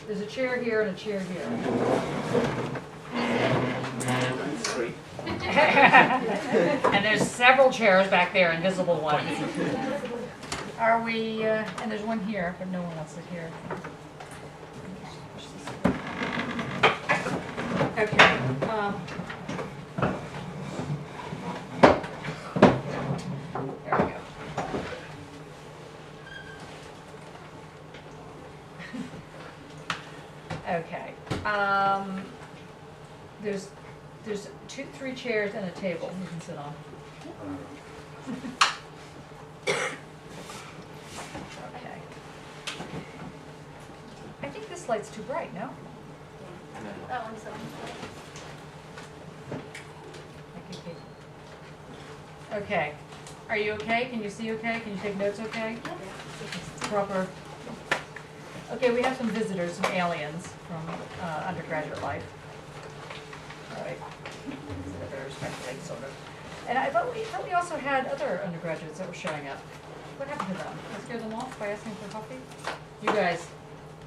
There's a chair here and a chair here. And there's several chairs back there, invisible ones. Are we, and there's one here, but no one wants to hear. Okay. There we go. Okay. There's 3 chairs and a table you can sit on. Okay. I think this light's too bright, no? That one's on. Okay. Are you okay? Can you see okay? Can you take notes okay? Proper. Okay, we have some visitors, some aliens from undergraduate life. All right. They're respectfully, sort of. And I thought we also had other undergraduates that were showing up. What happened to them? I scared them off by asking for coffee? You guys.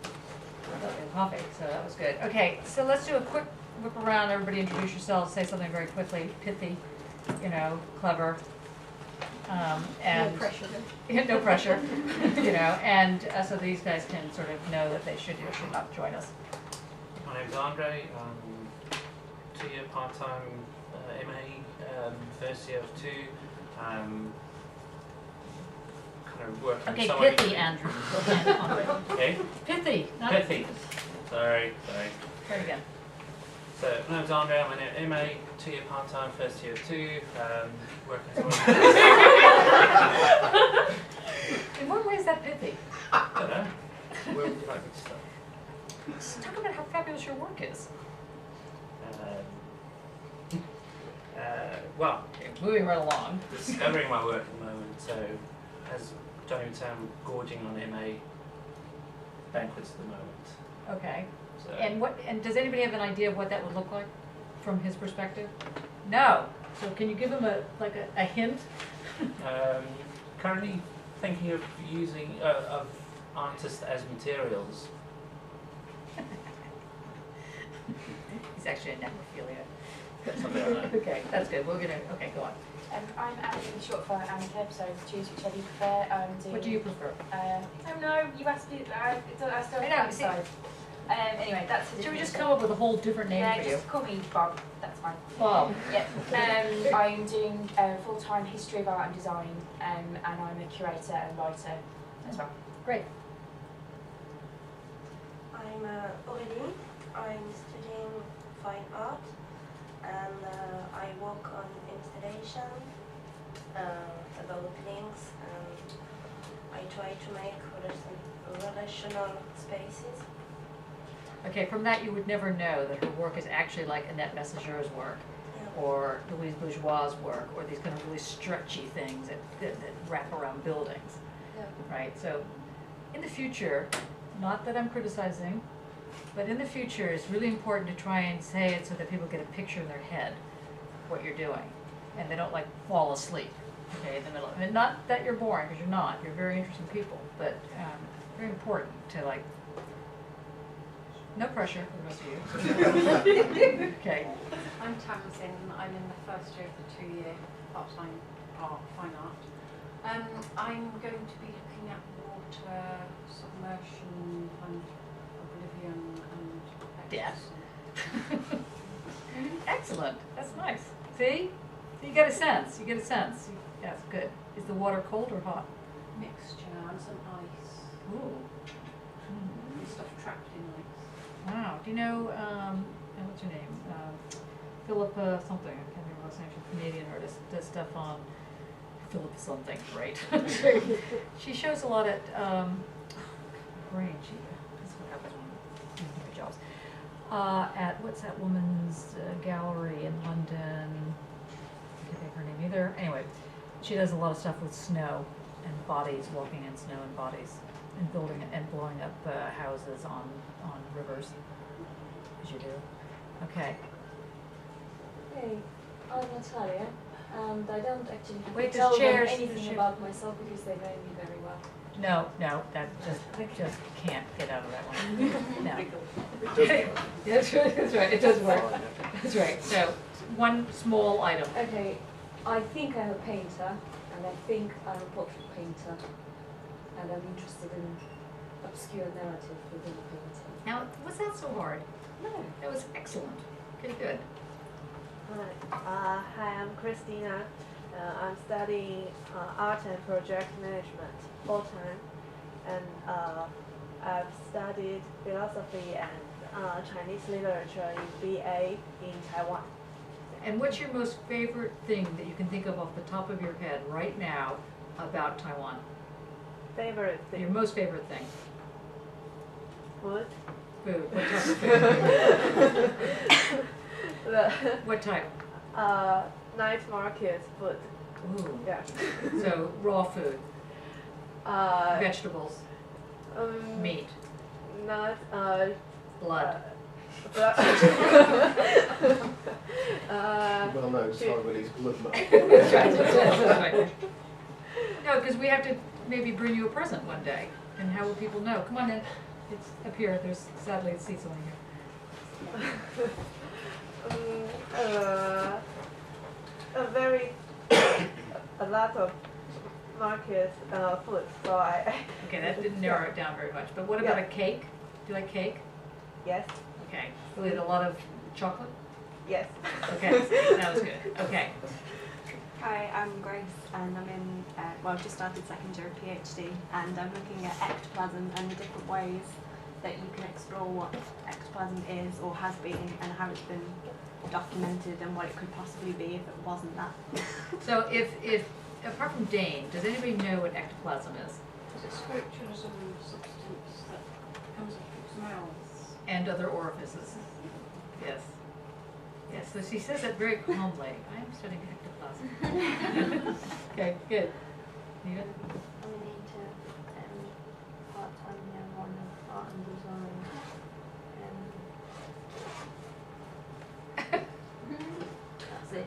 I thought we had coffee, so that was good. Okay, so let's do a quick whip around. Everybody introduce yourselves, say something very quickly, pithy, you know, clever. And No pressure. No pressure, you know, and so these guys can sort of know that they should or should not join us. My name's Andre. I'm 2-year part-time MA, first year of 2. Kind of working. Okay, pithy, Andrew. Okay. Pithy, not Pithy. Sorry. Try it again. So my name's Andre. I'm an MA, 2-year part-time, first year of 2. Working towards. In what way is that pithy? I don't know. Where would you like me to start? Just talk about how fabulous your work is. Well, Okay, moving right along. discovering my work at the moment. So, as Johnny would say, I'm gorging on MA banquets at the moment. Okay. So, And does anybody have an idea of what that would look like from his perspective? No. So can you give him a hint? currently thinking of using of artists as materials. He's actually a necrophilia. Something like that. Okay, that's good. Okay, go on. I'm Annie, short for Annika, so choose whichever you prefer. What do you prefer? Oh no, you asked me, I still I know, have to see- decide. Anyway, that's a Should we different just thing. come up with a whole different name Yeah, for you? just call me Bob, that's fine. Bob. Yeah. I'm doing full-time history of art and design, and I'm a curator and writer as well. Great. I'm Aurélie. I'm studying fine art, and I work on installation, about links, and I try to make relational spaces. Okay, from that you would never know that her work is actually like Annette Messager's work, Yeah. or Louise Bourgeois' work, or these kind of really stretchy things that wrap around buildings, right? So in the future, not that I'm criticizing, but in the future it's really important to try and say it so that people get a picture in their head of what you're doing, and they don't like fall asleep, okay, in the middle. And not that you're boring, because you're not. You're very interesting people, but very important to like. No pressure for the rest of you. Okay. I'm Tamsin. I'm in the first year of the 2-year part-time fine art. I'm going to be looking at water, submersion, and oblivion, and Death. Excellent. That's nice. See? You get a sense. You get a sense. That's good. Is the water cold or hot? mixture and some ice. Ooh. And stuff trapped in ice. Wow. Do you know, what's her name? Philippa something. I can't remember last name. She's a Canadian artist. Does stuff on Philippa something. Right. She shows a lot at, brain. This is what happens when you do your jobs. At, what's that woman's gallery in London? I can't think of her name either. Anyway, she does a lot of stuff with snow and bodies, walking in snow and bodies, and building and blowing up houses on rivers, as you do. Okay. Hey, I'm Natalia, and I don't actually have Wait, to there's tell chairs, them there's anything chairs. about myself because they know me very well. No, that just can't get out of that one. No. That's right, it does work. That's right, so, one small item. Okay, I think I'm a painter, and I think I'm a portrait painter, and I'm interested in obscure narrative within painting. Now, was that so hard? No. That was excellent. Okay, good. Hi, I'm Christina. I'm studying art and project management full-time, and I've studied philosophy and Chinese literature in BA in Taiwan. And what's your most favorite thing that you can think of off the top of your head right now about Taiwan? Favorite thing? Your most favorite thing? Food? Food. What type of food? The What type? night market food. Ooh. Yeah. So, raw food, vegetables, meat, Not blood. Well, no, Taiwanese blood money. That's right, that's right. No, because we have to maybe bring you a present one day, and how will people know? Come on in, it's up here, there's sadly seats only here. A lot of market food, so I Okay, that didn't narrow it down very much, but what about a cake? Do you like cake? yes, Okay, with a lot of chocolate? yes. Okay, that was good, okay. Hi, I'm Grace and I'm in, well, I've just started second year of PhD and I'm looking at ectoplasm and the different ways that you can explore what ectoplasm is or has been and how it's been documented and what it could possibly be if it wasn't that. So if apart from Dane, does anybody know what ectoplasm is? Is it spiritualism substance that comes up its mouths? And other orifices? Yes. Yes, so she says that very calmly. I am studying ectoplasm. Okay, good. Nita? I'm into part-time now on art and design. That's it.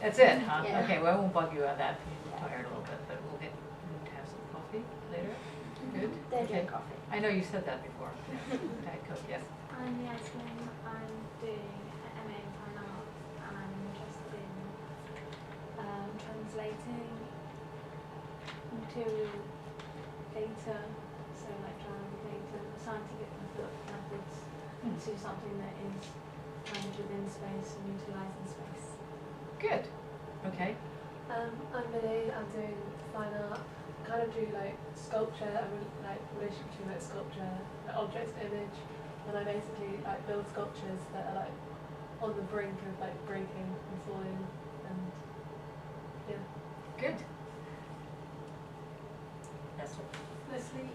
That's it, huh? Yeah. Okay, well, I won't bug you on that. You're tired a little bit, but we'll get to have some coffee later. Good? They're Okay. doing coffee. I know you said that before. Yeah. Diet Coke, yes. I'm Yasmin. I'm doing an MA in Fine Art and I'm interested in translating material data, so like drawing data, scientific methods, to something that is managed within space and utilised in space. Good. Okay. I'm Millie, I'm doing fine art. Kind of do like sculpture, I really like relation between like sculpture, like object and image, and I basically like build sculptures that are like on the brink of like breaking and falling, and yeah. Good. That's it. Leslie,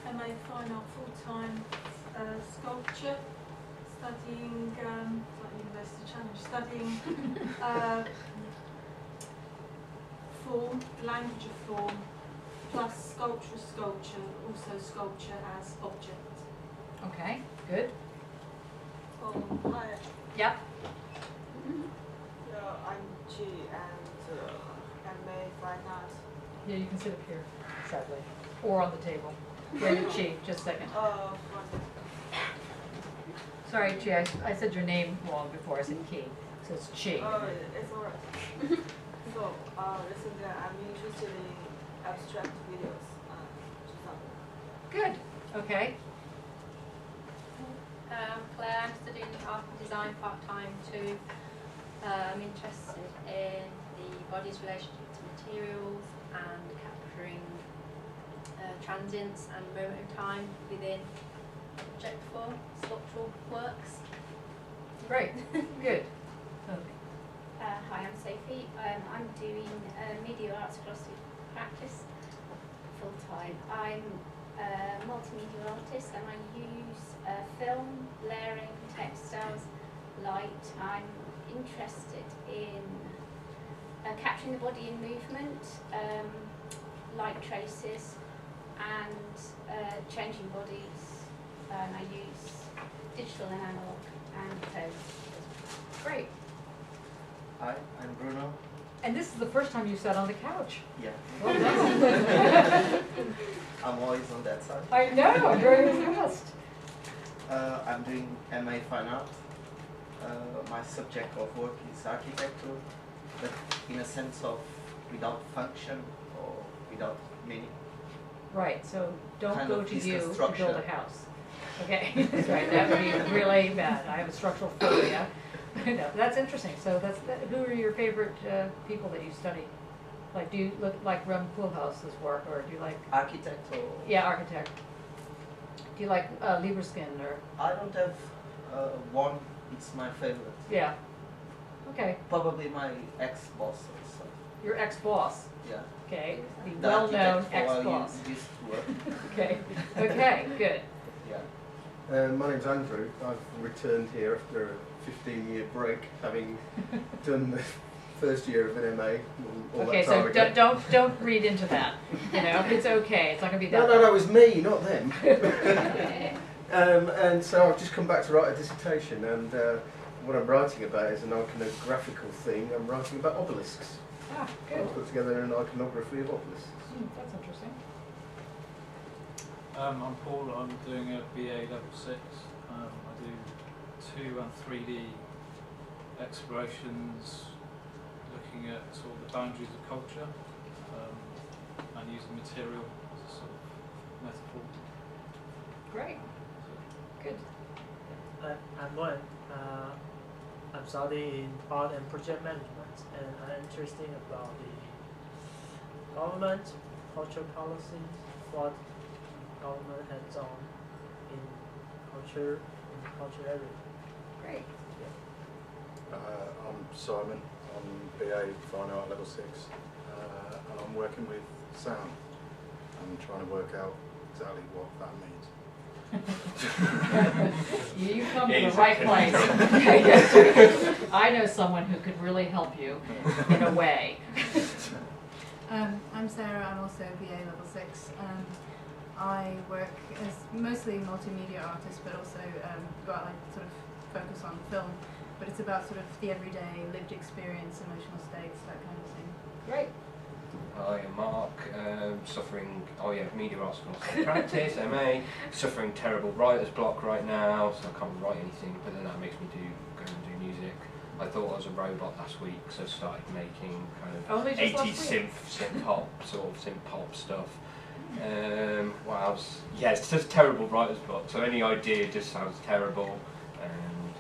MA Fine Art full-time sculpture, studying, like University Challenge, studying form, language of form, plus sculpture, also sculpture as object. Okay, good. Hi. Yep. I'm Chi and MA Fine Art. Yeah, you can sit up here, sadly. Or on the table. Ready, Chi, just a second. Sorry, Chi, I said your name wrong before. I said Ki. So it's Chi. It's alright. So, recently I'm interested in abstract videos. Good. Okay. Claire, I'm studying art and design part-time too. I'm interested in the body's relationship to materials and capturing transience and moment of time within object form, sculptural works. Great. Good. Okay. Hi, I'm Sophie. I'm doing media arts philosophy practice full-time. I'm a multimedia artist and I use film, layering, textiles, light. I'm interested in capturing the body in movement, light traces and changing bodies. And I use digital and analog and phones. Great. Hi, I'm Bruno. And this is the first time you sat on the couch. Yeah. Well done. I'm always on that side. I know, I'm very impressed. I'm doing MA Fine Art. My subject of work is architecture, but in a sense of without function or without meaning. Right, so don't Kind go of to you to build construction. a house. Okay, that's right, that would be really bad. I have a structural phobia. No, that's interesting. So who are your favorite people that you study? Like, do you look like Rem Koolhaus's work, or do you like? Architect or? Yeah, architect. Do you like Liebeskind or? I don't have one. It's my favorite. Yeah. Okay. Probably my ex-boss also. Your ex-boss. Yeah. Okay. The The well-known architect for ex-boss. you used to work. Okay. Okay. Good. Yeah. My name's Andrew. I've returned here after a 15-year break, having done the first year of an MA. All Okay, that time so ago. don't read into that. You know, it's okay. It's not gonna be that. No, it was me, not them. And so I've just come back to write a dissertation, and what I'm writing about is an iconographical thing. I'm writing about obelisks. Ah, good. I've put together an iconography of obelisks. That's interesting. I'm Paul. I'm doing a BA level 6. I do 2 and 3D explorations, looking at sort of the boundaries of culture and using material as a sort of metaphor. Great. Good. I'm Moen. I'm studying art and project management, and I'm interested about the government, cultural policies, what government has done in culture area. Great. I'm Simon. I'm BA Fine Art Level 6, and I'm working with sound. I'm trying to work out exactly what that means. You come to the right place. I know someone who could really help you in a way. I'm Sarah. I'm also BA Level 6. I work as mostly multimedia artist, but also I sort of focus on film. But it's about sort of the everyday lived experience, emotional states, that kind of thing. Great. Hi, I'm Mark, media arts philosophy practice, MA, suffering terrible writer's block right now, so I can't write anything, but then that makes me go and do music. I thought I was a robot last week, so I started making kind of 80s synth pop, sort of synth pop stuff. It's just terrible writer's block, so any idea just sounds terrible, and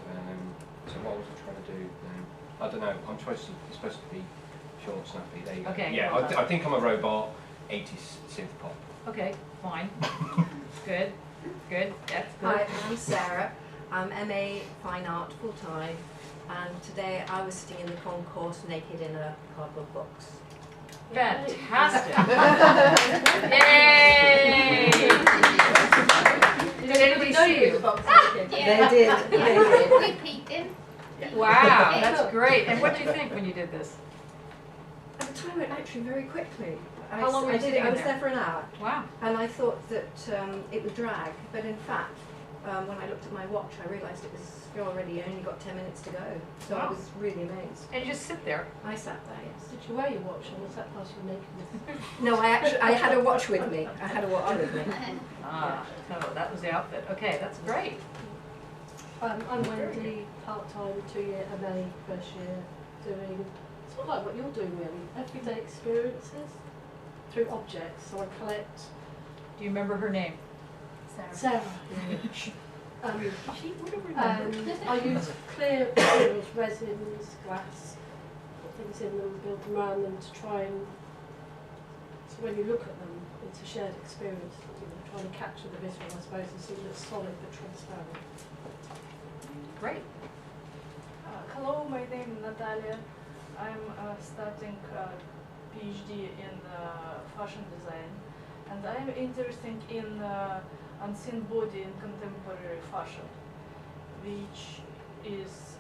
so what was I trying to do? I don't know, it's supposed to be short, snappy, there you go. Okay. Yeah, I think I'm a robot, 80s synth pop. Okay, fine. Good. Good. That's good. Hi, I'm Sarah. I'm MA Fine Art full time, and today I was sitting in the concourse naked in a cardboard box. Fantastic! Yay! Did anybody see you? They did. We peeked in. Wow, that's great. And what did you think when you did this? At the time, it went actually very quickly. How long were you sitting I was there? there for an hour. Wow. And I thought that it would drag, but in fact, when I looked at my watch, I realised you already only got 10 minutes to go. So I Wow. was really amazed. And you just sit there? I sat there, yes. Did you wear your watch, or was that part of your nakedness? No, I had a watch with me. I had a watch with me. Ah, so that was the outfit. Okay, that's great. I'm Wendy, part-time, 2-year MA, first year, doing sort of like what you're doing really, everyday experiences through objects. So I collect. Do you remember her name? Sarah. She would have remembered. I use clear materials, resins, glass, put things in them, build them around them to try and, so when you look at them, it's a shared experience, trying to capture the visual, I suppose, and something that's solid but transparent. Great. Hello, my name is Natalia. I'm starting PhD in fashion design, and I'm interested in unseen body in contemporary fashion, which is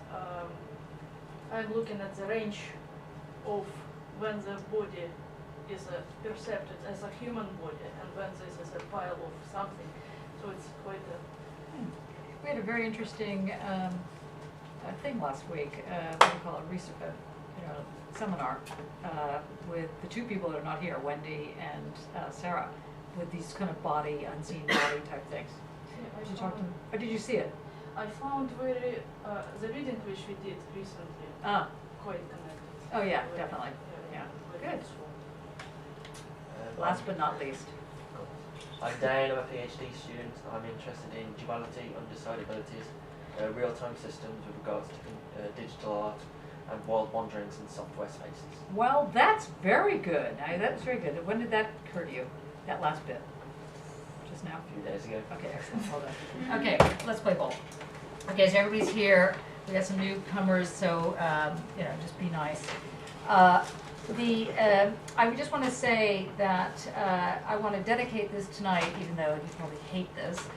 I'm looking at the range of when the body is perceived as a human body and when this is a pile of something. So it's quite a. We had a very interesting thing last week. What do you call it? Seminar with the two people that are not here, Wendy and Sarah. with these kind of body, unseen body type things. Did you talk to him? Or did you see it? I found very the reading which we did recently quite connected. Oh yeah, definitely. Yeah, good. Last but not least. I'm Dan, I'm a PhD student. I'm interested in duality, undecidabilities, real-time systems with regards to digital art, and wild wanderings in software spaces. Well, that's very good. That's very good. When did that occur to you? That last bit? Just now? A few days ago. Okay, excellent. Well done. Okay, let's play ball. Okay, so everybody's here. We got some newcomers, so just be nice. I would just want to say that I want to dedicate this tonight, even though you probably hate this,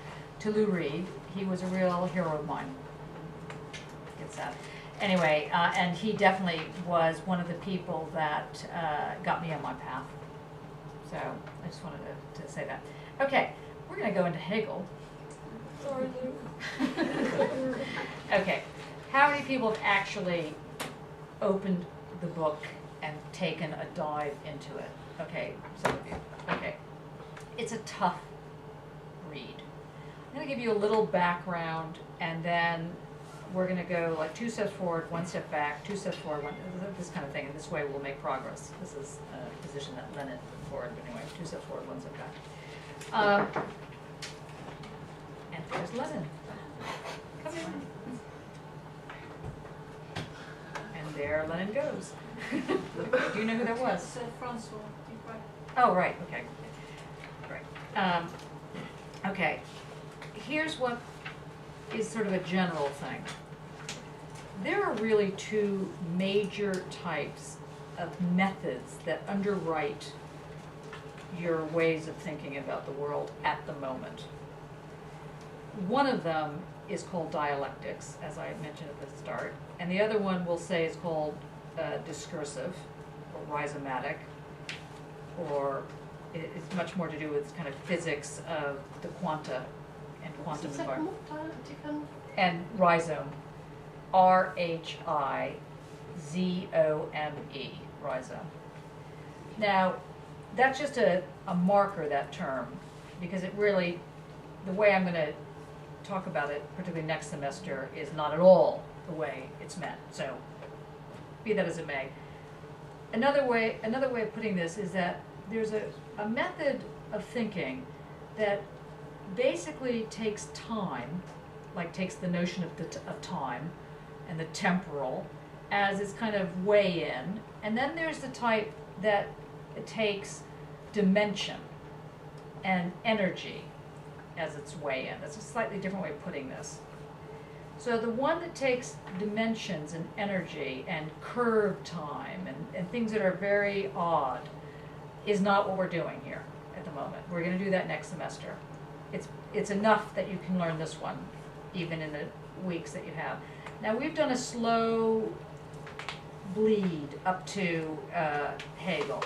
to Lou Reed. He was a real hero of mine. It's sad. Anyway, and he definitely was one of the people that got me on my path. So I just wanted to say that. Okay, we're going to go into Hegel. Sorry, Lou. Okay, how many people have actually opened the book and taken a dive into it? Okay, some of you. Okay, it's a tough read. I'm going to give you a little background, and then we're going to go like 2 steps forward, 1 step back, 2 steps forward, this kind of thing, and this way we'll make progress. This is a position that Lenin put forward, but anyway, 2 steps forward, 1 step back. And there's Lenin. Come in. And there Lenin goes. Do you know who that was? Francois. Oh, right, okay. Right. Okay, here's what is sort of a general thing. There are really 2 major types of methods that underwrite your ways of thinking about the world at the moment. One of them is called dialectics, as I mentioned at the start, and the other one we'll say is called discursive or rhizomatic, or it's much more to do with kind of physics of the quanta and quantum environment. And rhizome, R-H-I-Z-O-M-E, rhizome. Now, that's just a marker, that term, because it really, the way I'm going to talk about it, particularly next semester, is not at all the way it's meant. So, be that as it may. Another way of putting this is that there's a method of thinking that basically takes time, like takes the notion of time and the temporal as its kind of way in, and then there's the type that it takes dimension and energy as its way in. That's a slightly different way of putting this. So the one that takes dimensions and energy and curved time and things that are very odd is not what we're doing here at the moment. We're going to do that next semester. It's enough that you can learn this one, even in the weeks that you have. Now we've done a slow bleed up to Hegel,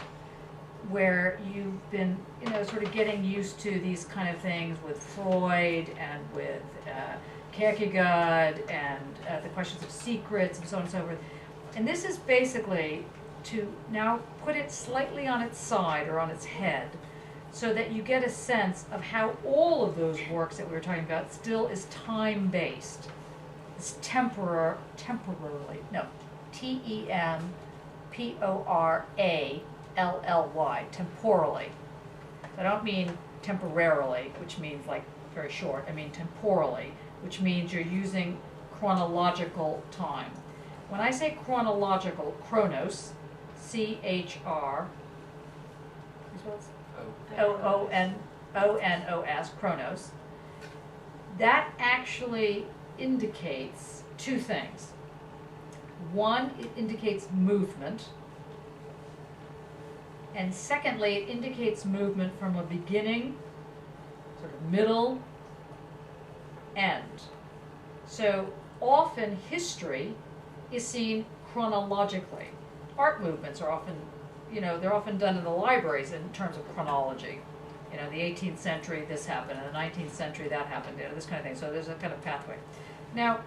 where you've been, sort of getting used to these kind of things with Freud and with Kierkegaard and the questions of secrets and so on and so forth. And this is basically to now put it slightly on its side or on its head so that you get a sense of how all of those works that we were talking about still is time-based. It's temporarily, T-E-M-P-O-R-A-L-L-Y, temporally. I don't mean temporarily, which means like very short. I mean temporally, which means you're using chronological time. When I say chronological, chronos, C-H-R, O-N-O-S, chronos, that actually indicates 2 things. One, it indicates movement, and secondly, it indicates movement from a beginning, sort of middle, end. So often history is seen chronologically. Art movements are often, they're often done in the libraries in terms of chronology. In the 18th century this happened, in the 19th century that happened, this kind of thing. So there's a kind of pathway. Now,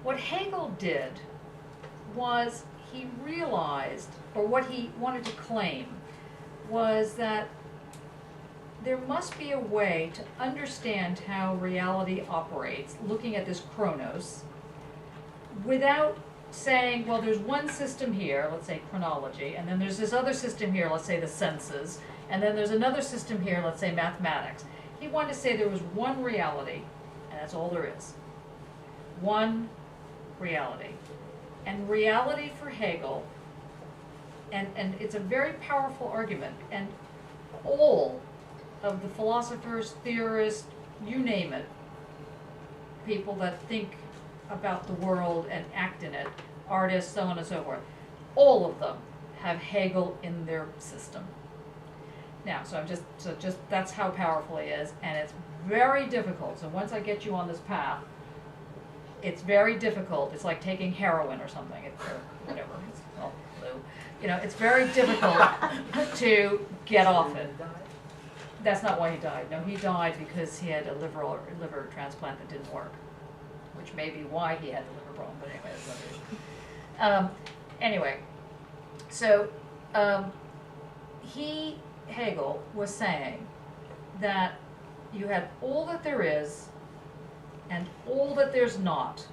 what Hegel did was he realized, or what he wanted to claim, was that there must be a way to understand how reality operates, looking at this chronos, without saying, well, there's one system here, let's say chronology, and then there's this other system here, let's say the senses, and then there's another system here, let's say mathematics. He wanted to say there was one reality, and that's all there is. One reality. And reality for Hegel, and it's a very powerful argument, and all of the philosophers, theorists, you name it, people that think about the world and act in it, artists, so on and so forth, all of them have Hegel in their system. Now, so that's how powerful he is, and it's very difficult. So once I get you on this path, it's very difficult. It's like taking heroin or something, or whatever. It's, well, you know, it's very difficult to get off it. That's not why he died. No, he died because he had a liver transplant that didn't work, which may be why he had the liver problem. But anyway, that's another issue. Anyway, so Hegel was saying that you had all that there is and all that there's not.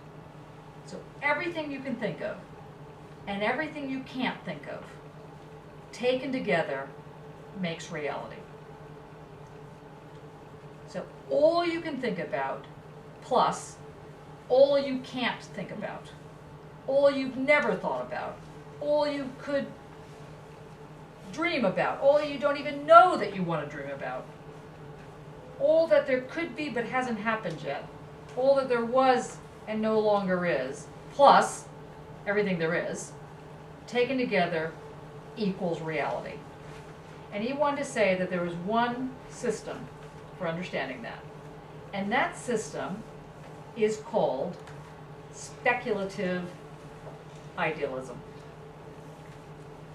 So everything you can think of and everything you can't think of, taken together, makes reality. So all you can think about plus all you can't think about, all you've never thought about, all you could dream about, all you don't even know that you want to dream about, all that there could be but hasn't happened yet, all that there was and no longer is, plus everything there is, taken together equals reality. And he wanted to say that there was one system for understanding that. And that system is called speculative idealism.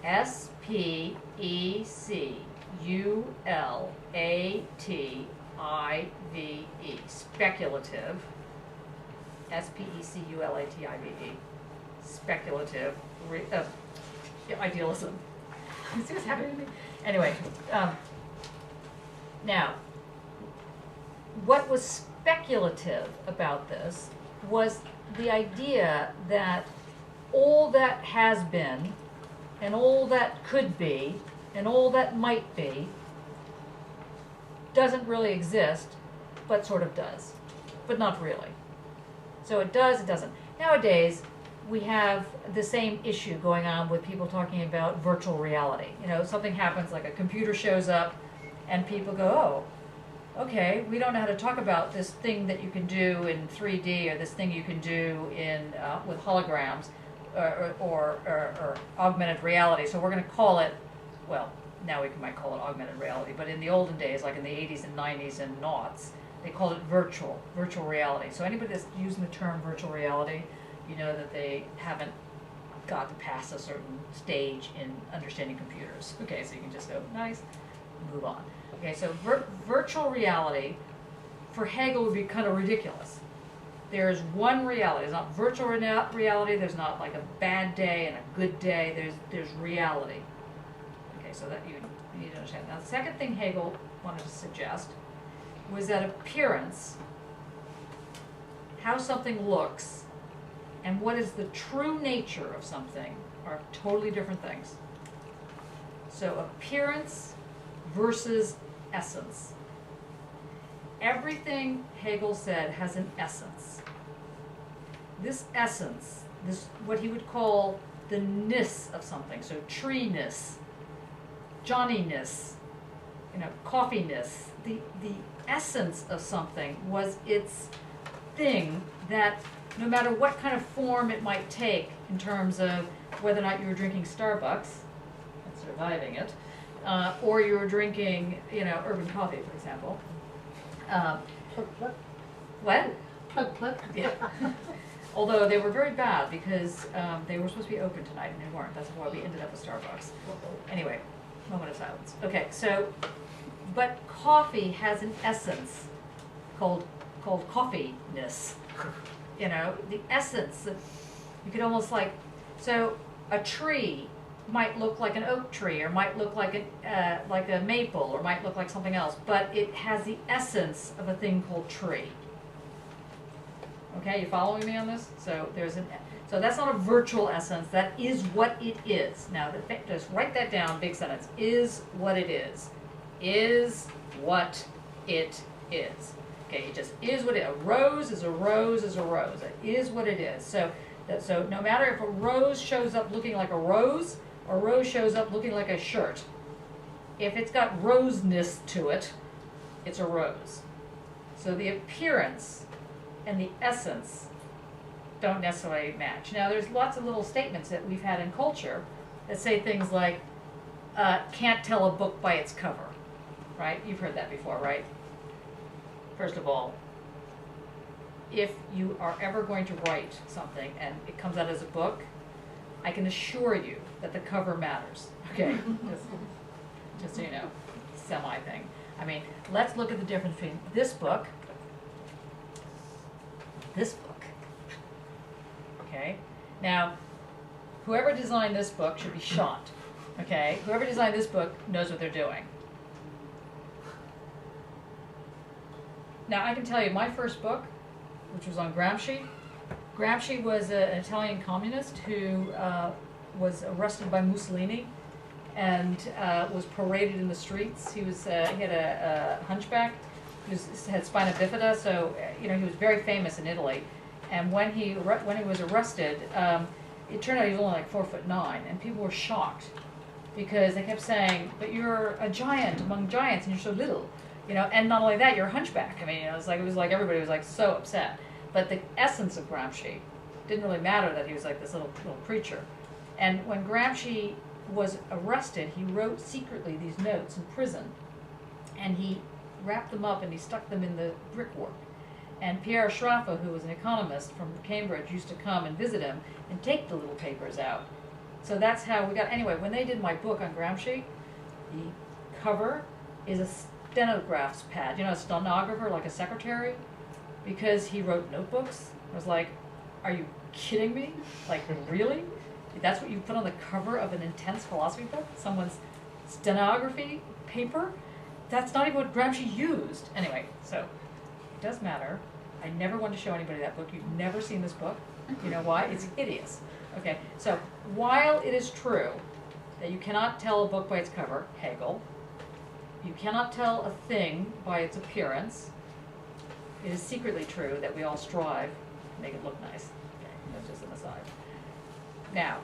S-P-E-C-U-L-A-T-I-V-E. Speculative. S-P-E-C-U-L-A-T-I-V-E. Speculative idealism. You see what's happening to me? Anyway, now, what was speculative about this was the idea that all that has been, and all that could be, and all that might be, doesn't really exist, but sort of does, but not really. So it does, it doesn't. Nowadays, we have the same issue going on with people talking about virtual reality. You know, something happens, like a computer shows up, and people go, oh, okay, we don't know how to talk about this thing that you can do in 3D, or this thing you can do in with holograms, or augmented reality. So we're going to call it, well, now we might call it augmented reality, but in the olden days, like in the 80s and 90s and noughts, they called it virtual reality. So anybody that's using the term virtual reality, you know that they haven't got to pass a certain stage in understanding computers. Okay, so you can just go, nice, move on. Okay, so virtual reality for Hegel would be kind of ridiculous. There's one reality. There's not virtual reality. There's not like a bad day and a good day. There's reality. Okay, so that you need to understand. Now, the second thing Hegel wanted to suggest was that appearance, how something looks, and what is the true nature of something are totally different things. So appearance versus essence. Everything Hegel said has an essence. This essence, this what he would call the ness of something, so tree-ness, Johnny-ness, you know, coffee-ness, the essence of something was its thing that no matter what kind of form it might take in terms of whether or not you were drinking Starbucks and surviving it, or you were drinking, you know, urban coffee, for example. What? Yeah. Although they were very bad because they were supposed to be open tonight and they weren't. That's why we ended up at Starbucks. Anyway, moment of silence. Okay, so, but coffee has an essence called coffee-ness. You know, the essence that you could almost like, so a tree might look like an oak tree, or might look like a maple, or might look like something else, but it has the essence of a thing called tree. Okay, you following me on this? So so that's not a virtual essence. That is what it is. Now, just write that down. Big sentence. Is what it is. Is what it is. Okay, it just is what it is. A rose is a rose is a rose. It is what it is. So no matter if a rose shows up looking like a rose, or a rose shows up looking like a shirt, if it's got roseness to it, it's a rose. So the appearance and the essence don't necessarily match. Now, there's lots of little statements that we've had in culture that say things like, can't tell a book by its cover, right? You've heard that before, right? First of all, if you are ever going to write something and it comes out as a book, I can assure you that the cover matters, okay? just so you know, semi-thing. I mean, let's look at the difference between this book, okay? Now, whoever designed this book should be shot, okay? Whoever designed this book knows what they're doing. Now, I can tell you, my first book, which was on Gramsci was an Italian communist who was arrested by Mussolini and was paraded in the streets. He had a hunchback, he had spina bifida, so he was very famous in Italy. And when he was arrested, it turned out he was only like 4'9", and people were shocked because they kept saying, "But you're a giant among giants, and you're so little." And not only that, you're a hunchback. I mean, it was like everybody was like so upset. But the essence of Gramsci didn't really matter that he was like this little creature. And when Gramsci was arrested, he wrote secretly these notes in prison, and he wrapped them up and he stuck them in the brickwork. And Pierre Schraffa, who was an economist from Cambridge, used to come and visit him and take the little papers out. So that's how we got. Anyway, when they did my book on Gramsci, the cover is a stenograph's pad. A stenographer, like a secretary, because he wrote notebooks. I was like, are you kidding me? Like, really? That's what you put on the cover of an intense philosophy book? Someone's stenography paper? That's not even what Gramsci used. Anyway, so it does matter. I never want to show anybody that book. You've never seen this book. You know why? It's hideous. Okay, so while it is true that you cannot tell a book by its cover, Hegel, you cannot tell a thing by its appearance, it is secretly true that we all strive to make it look nice. Okay, that's just an aside. Now,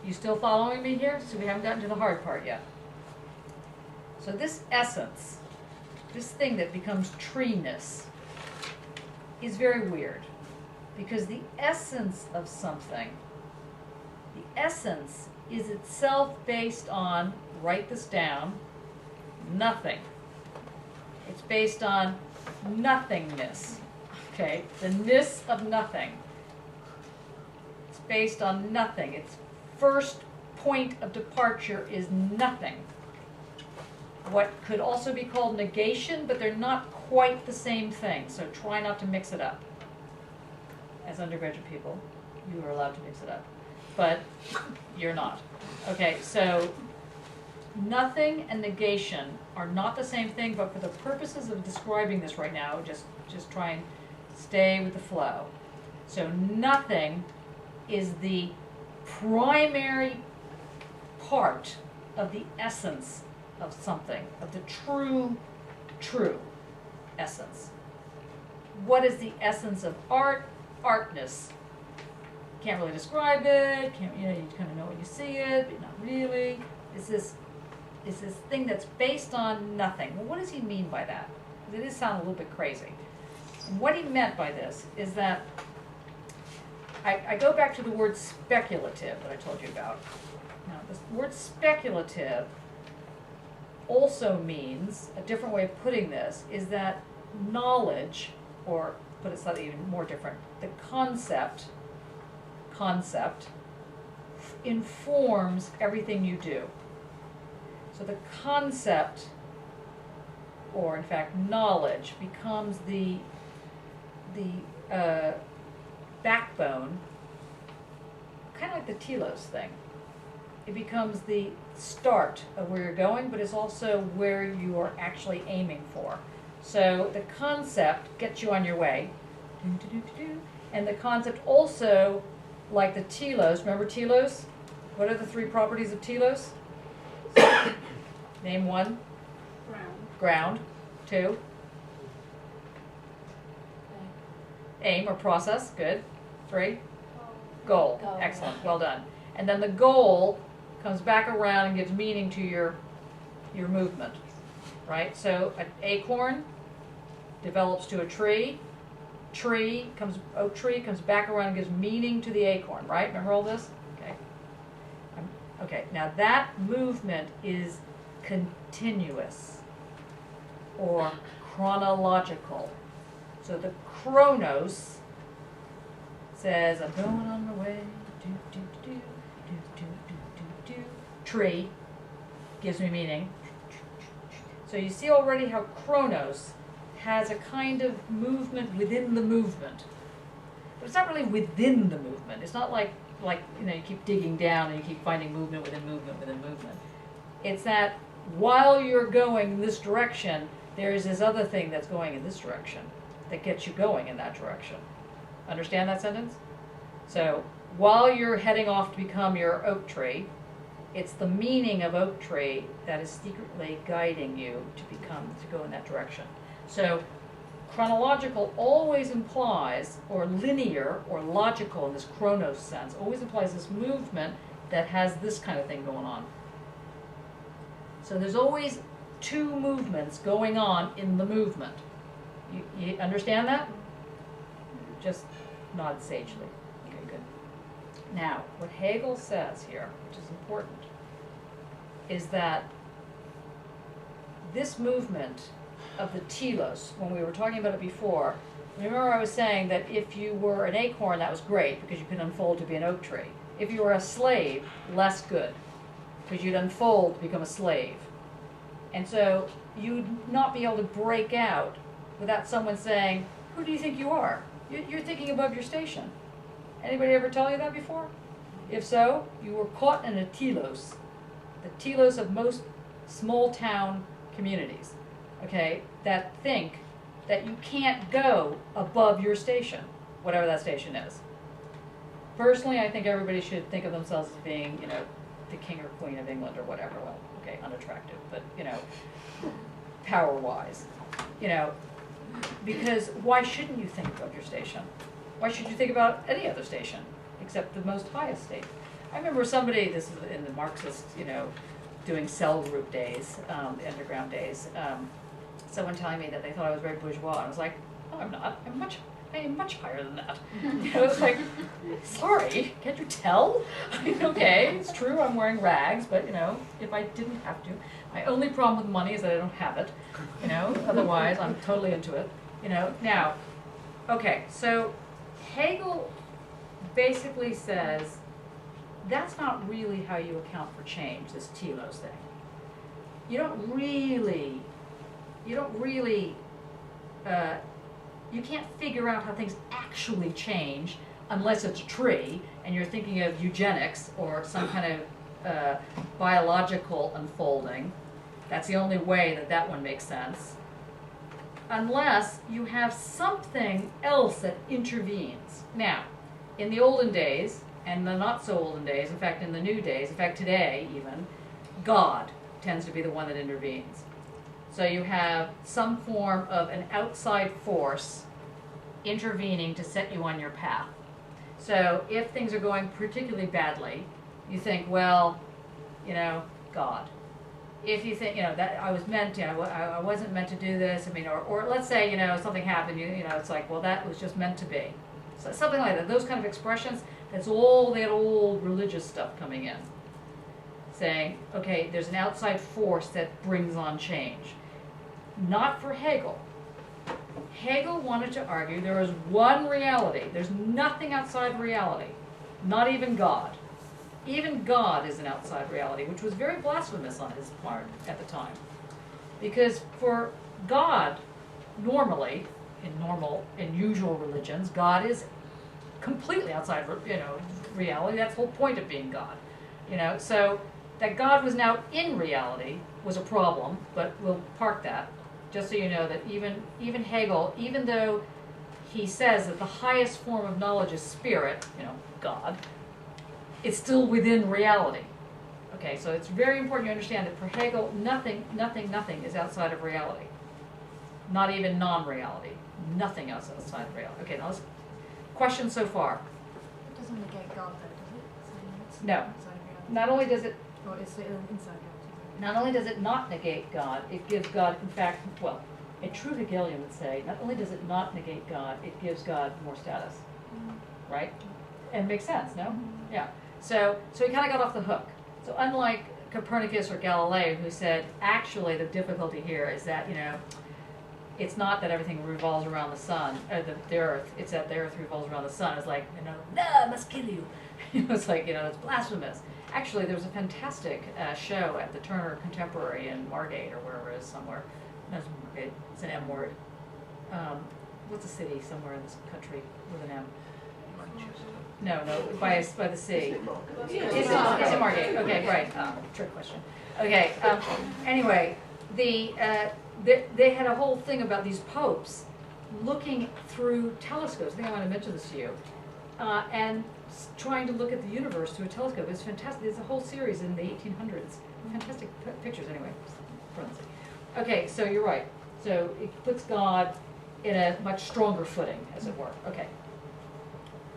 you still following me here? So we haven't gotten to the hard part yet. So this essence, this thing that becomes treeness, is very weird. Because the essence of something, the essence is itself based on, write this down, nothing. It's based on nothingness. Okay, the ness of nothing. It's based on nothing. Its first point of departure is nothing. What could also be called negation, but they're not quite the same thing, so try not to mix it up. As undergraduate people, you are allowed to mix it up, but you're not. Okay, so nothing and negation are not the same thing, but for the purposes of describing this right now, just try and stay with the flow. So nothing is the primary part of the essence of something, of the true essence. What is the essence of art? Artness. Can't really describe it. You kind of know when you see it, but not really. It's this thing that's based on nothing. Well, what does he mean by that? Because it does sound a little bit crazy. And what he meant by this is that I go back to the word speculative that I told you about. Now, this word speculative also means, a different way of putting this, is that knowledge, or put it slightly even more different, the concept informs everything you do. So the concept, or in fact knowledge, becomes the backbone, kind of like the telos thing. it becomes the start of where you're going, but it's also where you are actually aiming for. So the concept gets you on your way, and the concept also, like the telos, remember telos? What are the 3 properties of telos? Name 1. Ground. 2. Aim or process, good. 3. Goal, excellent, well done. And then the goal comes back around and gives meaning to your movement, right? So an acorn develops to a tree. Oak tree comes back around and gives meaning to the acorn, right? Remember all this? Okay. Okay, now that movement is continuous or chronological. So the chronos says, I'm going on my way, do, do, do, do, do, do, do, do. Tree gives me meaning. So you see already how chronos has a kind of movement within the movement. But it's not really within the movement. It's not like you keep digging down and you keep finding movement within movement within movement. It's that while you're going in this direction, there's this other thing that's going in this direction that gets you going in that direction. Understand that sentence? So while you're heading off to become your oak tree, it's the meaning of oak tree that is secretly guiding you to go in that direction. So chronological always implies, or linear or logical in this chronos sense, always implies this movement that has this kind of thing going on. So there's always 2 movements going on in the movement. You understand that? Just nod sagely. Okay, good. Now, what Hegel says here, which is important, is that this movement of the telos, when we were talking about it before, remember I was saying that if you were an acorn, that was great because you could unfold to be an oak tree. If you were a slave, less good because you'd unfold to become a slave. And so you'd not be able to break out without someone saying, who do you think you are? You're thinking above your station. Anybody ever tell you that before? If so, you were caught in a telos. The telos of most small town communities, okay, that think that you can't go above your station, whatever that station is. Personally, I think everybody should think of themselves as being, the king or queen of England or whatever. Well, okay, unattractive, but, power-wise, because why shouldn't you think above your station? Why should you think about any other station except the most highest state? I remember somebody, this is in the Marxist, doing cell group days, the underground days, someone telling me that they thought I was very bourgeois. And I was like, oh, I'm not. I am much higher than that. It's like, sorry, can't you tell? Okay, it's true, I'm wearing rags, but if I didn't have to. My only problem with money is that I don't have it. Otherwise I'm totally into it. Now, okay, so Hegel basically says that's not really how you account for change, this telos thing. You can't figure out how things actually change unless it's a tree and you're thinking of eugenics or some kind of biological unfolding. That's the only way that one makes sense. Unless you have something else that intervenes. Now, in the olden days, and the not so olden days, in fact in the new days, in fact today even, God tends to be the one that intervenes. So you have some form of an outside force intervening to set you on your path. So if things are going particularly badly, you think, well, God. If you think, that I was meant, I wasn't meant to do this, or let's say, something happened, it's like, well, that was just meant to be. So something like that, those kind of expressions, that's all that old religious stuff coming in. Saying, okay, there's an outside force that brings on change. Not for Hegel. Hegel wanted to argue there is one reality. There's nothing outside reality. Not even God. Even God is an outside reality, which was very blasphemous on his part at the time. Because for God, normally, in usual religions, God is completely outside, reality. That's the whole point of being God. You know, so that God was now in reality was a problem, but we'll park that, just so you know that even Hegel, even though he says that the highest form of knowledge is spirit, you know, God, it's still within reality. Okay, so it's very important you understand that for Hegel, nothing is outside of reality. Not even non-reality. Nothing else outside of reality. Okay, now let's question so far. It doesn't negate God though, does it? So it's No. outside of reality. Not only does it Or is it inside reality? Not only does it not negate God, it gives God, in fact, well, a true Hegelian would say, not only does it not negate God, it gives God more status. Right? And makes sense, no? Yeah. So he kind of got off the hook. So unlike Copernicus or Galileo, who said, actually the difficulty here is that, you know, it's not that everything revolves around the sun, or the earth, it's that the earth revolves around the sun. It's like, you know, no, I must kill you. It's like, you know, it's blasphemous. Actually, there was a fantastic show at the Turner Contemporary in Margate, or wherever it is somewhere. No, it's Margate. It's an M word. What's a city somewhere in this country with an M? No, by the sea. It's in Margate. Okay, right. Trick question. Okay. Anyway, they had a whole thing about these popes looking through telescopes. I think I might have mentioned this to you, and trying to look at the universe through a telescope. It's fantastic. There's a whole series in the 1800s. Fantastic pictures, anyway. Okay, so you're right. So it puts God in a much stronger footing, as it were. Okay.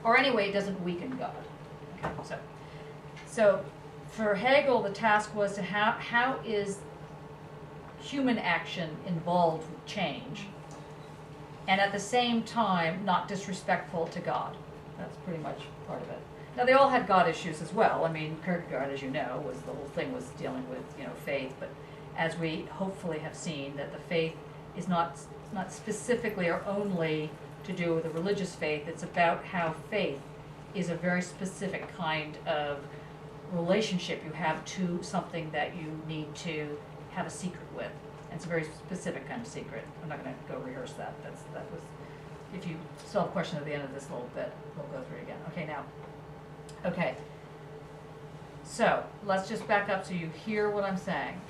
Or anyway, it doesn't weaken God. Okay, so for Hegel, the task was to how is human action involved with change, and at the same time not disrespectful to God. That's pretty much part of it. Now they all had God issues as well. I mean, Kierkegaard, as you know, was the whole thing was dealing with, you know, faith. But as we hopefully have seen, that the faith is not specifically or only to do with a religious faith. It's about how faith is a very specific kind of relationship you have to something that you need to have a secret with. And it's a very specific kind of secret. I'm not going to go rehearse that. That was, if you still have a question at the end of this little bit, we'll go through it again. Okay, now. Okay. So let's just back up so you hear what I'm saying.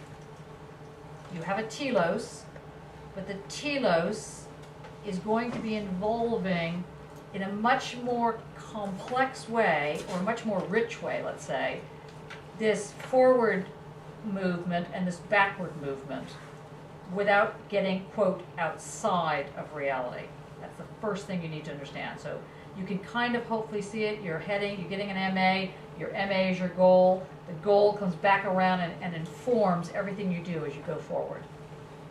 You have a telos, but the telos is going to be involving in a much more complex way, or a much more rich way, let's say, this forward movement and this backward movement without getting, quote, outside of reality. That's the first thing you need to understand. So you can kind of hopefully see it. You're getting an MA. Your MA is your goal. The goal comes back around and informs everything you do as you go forward.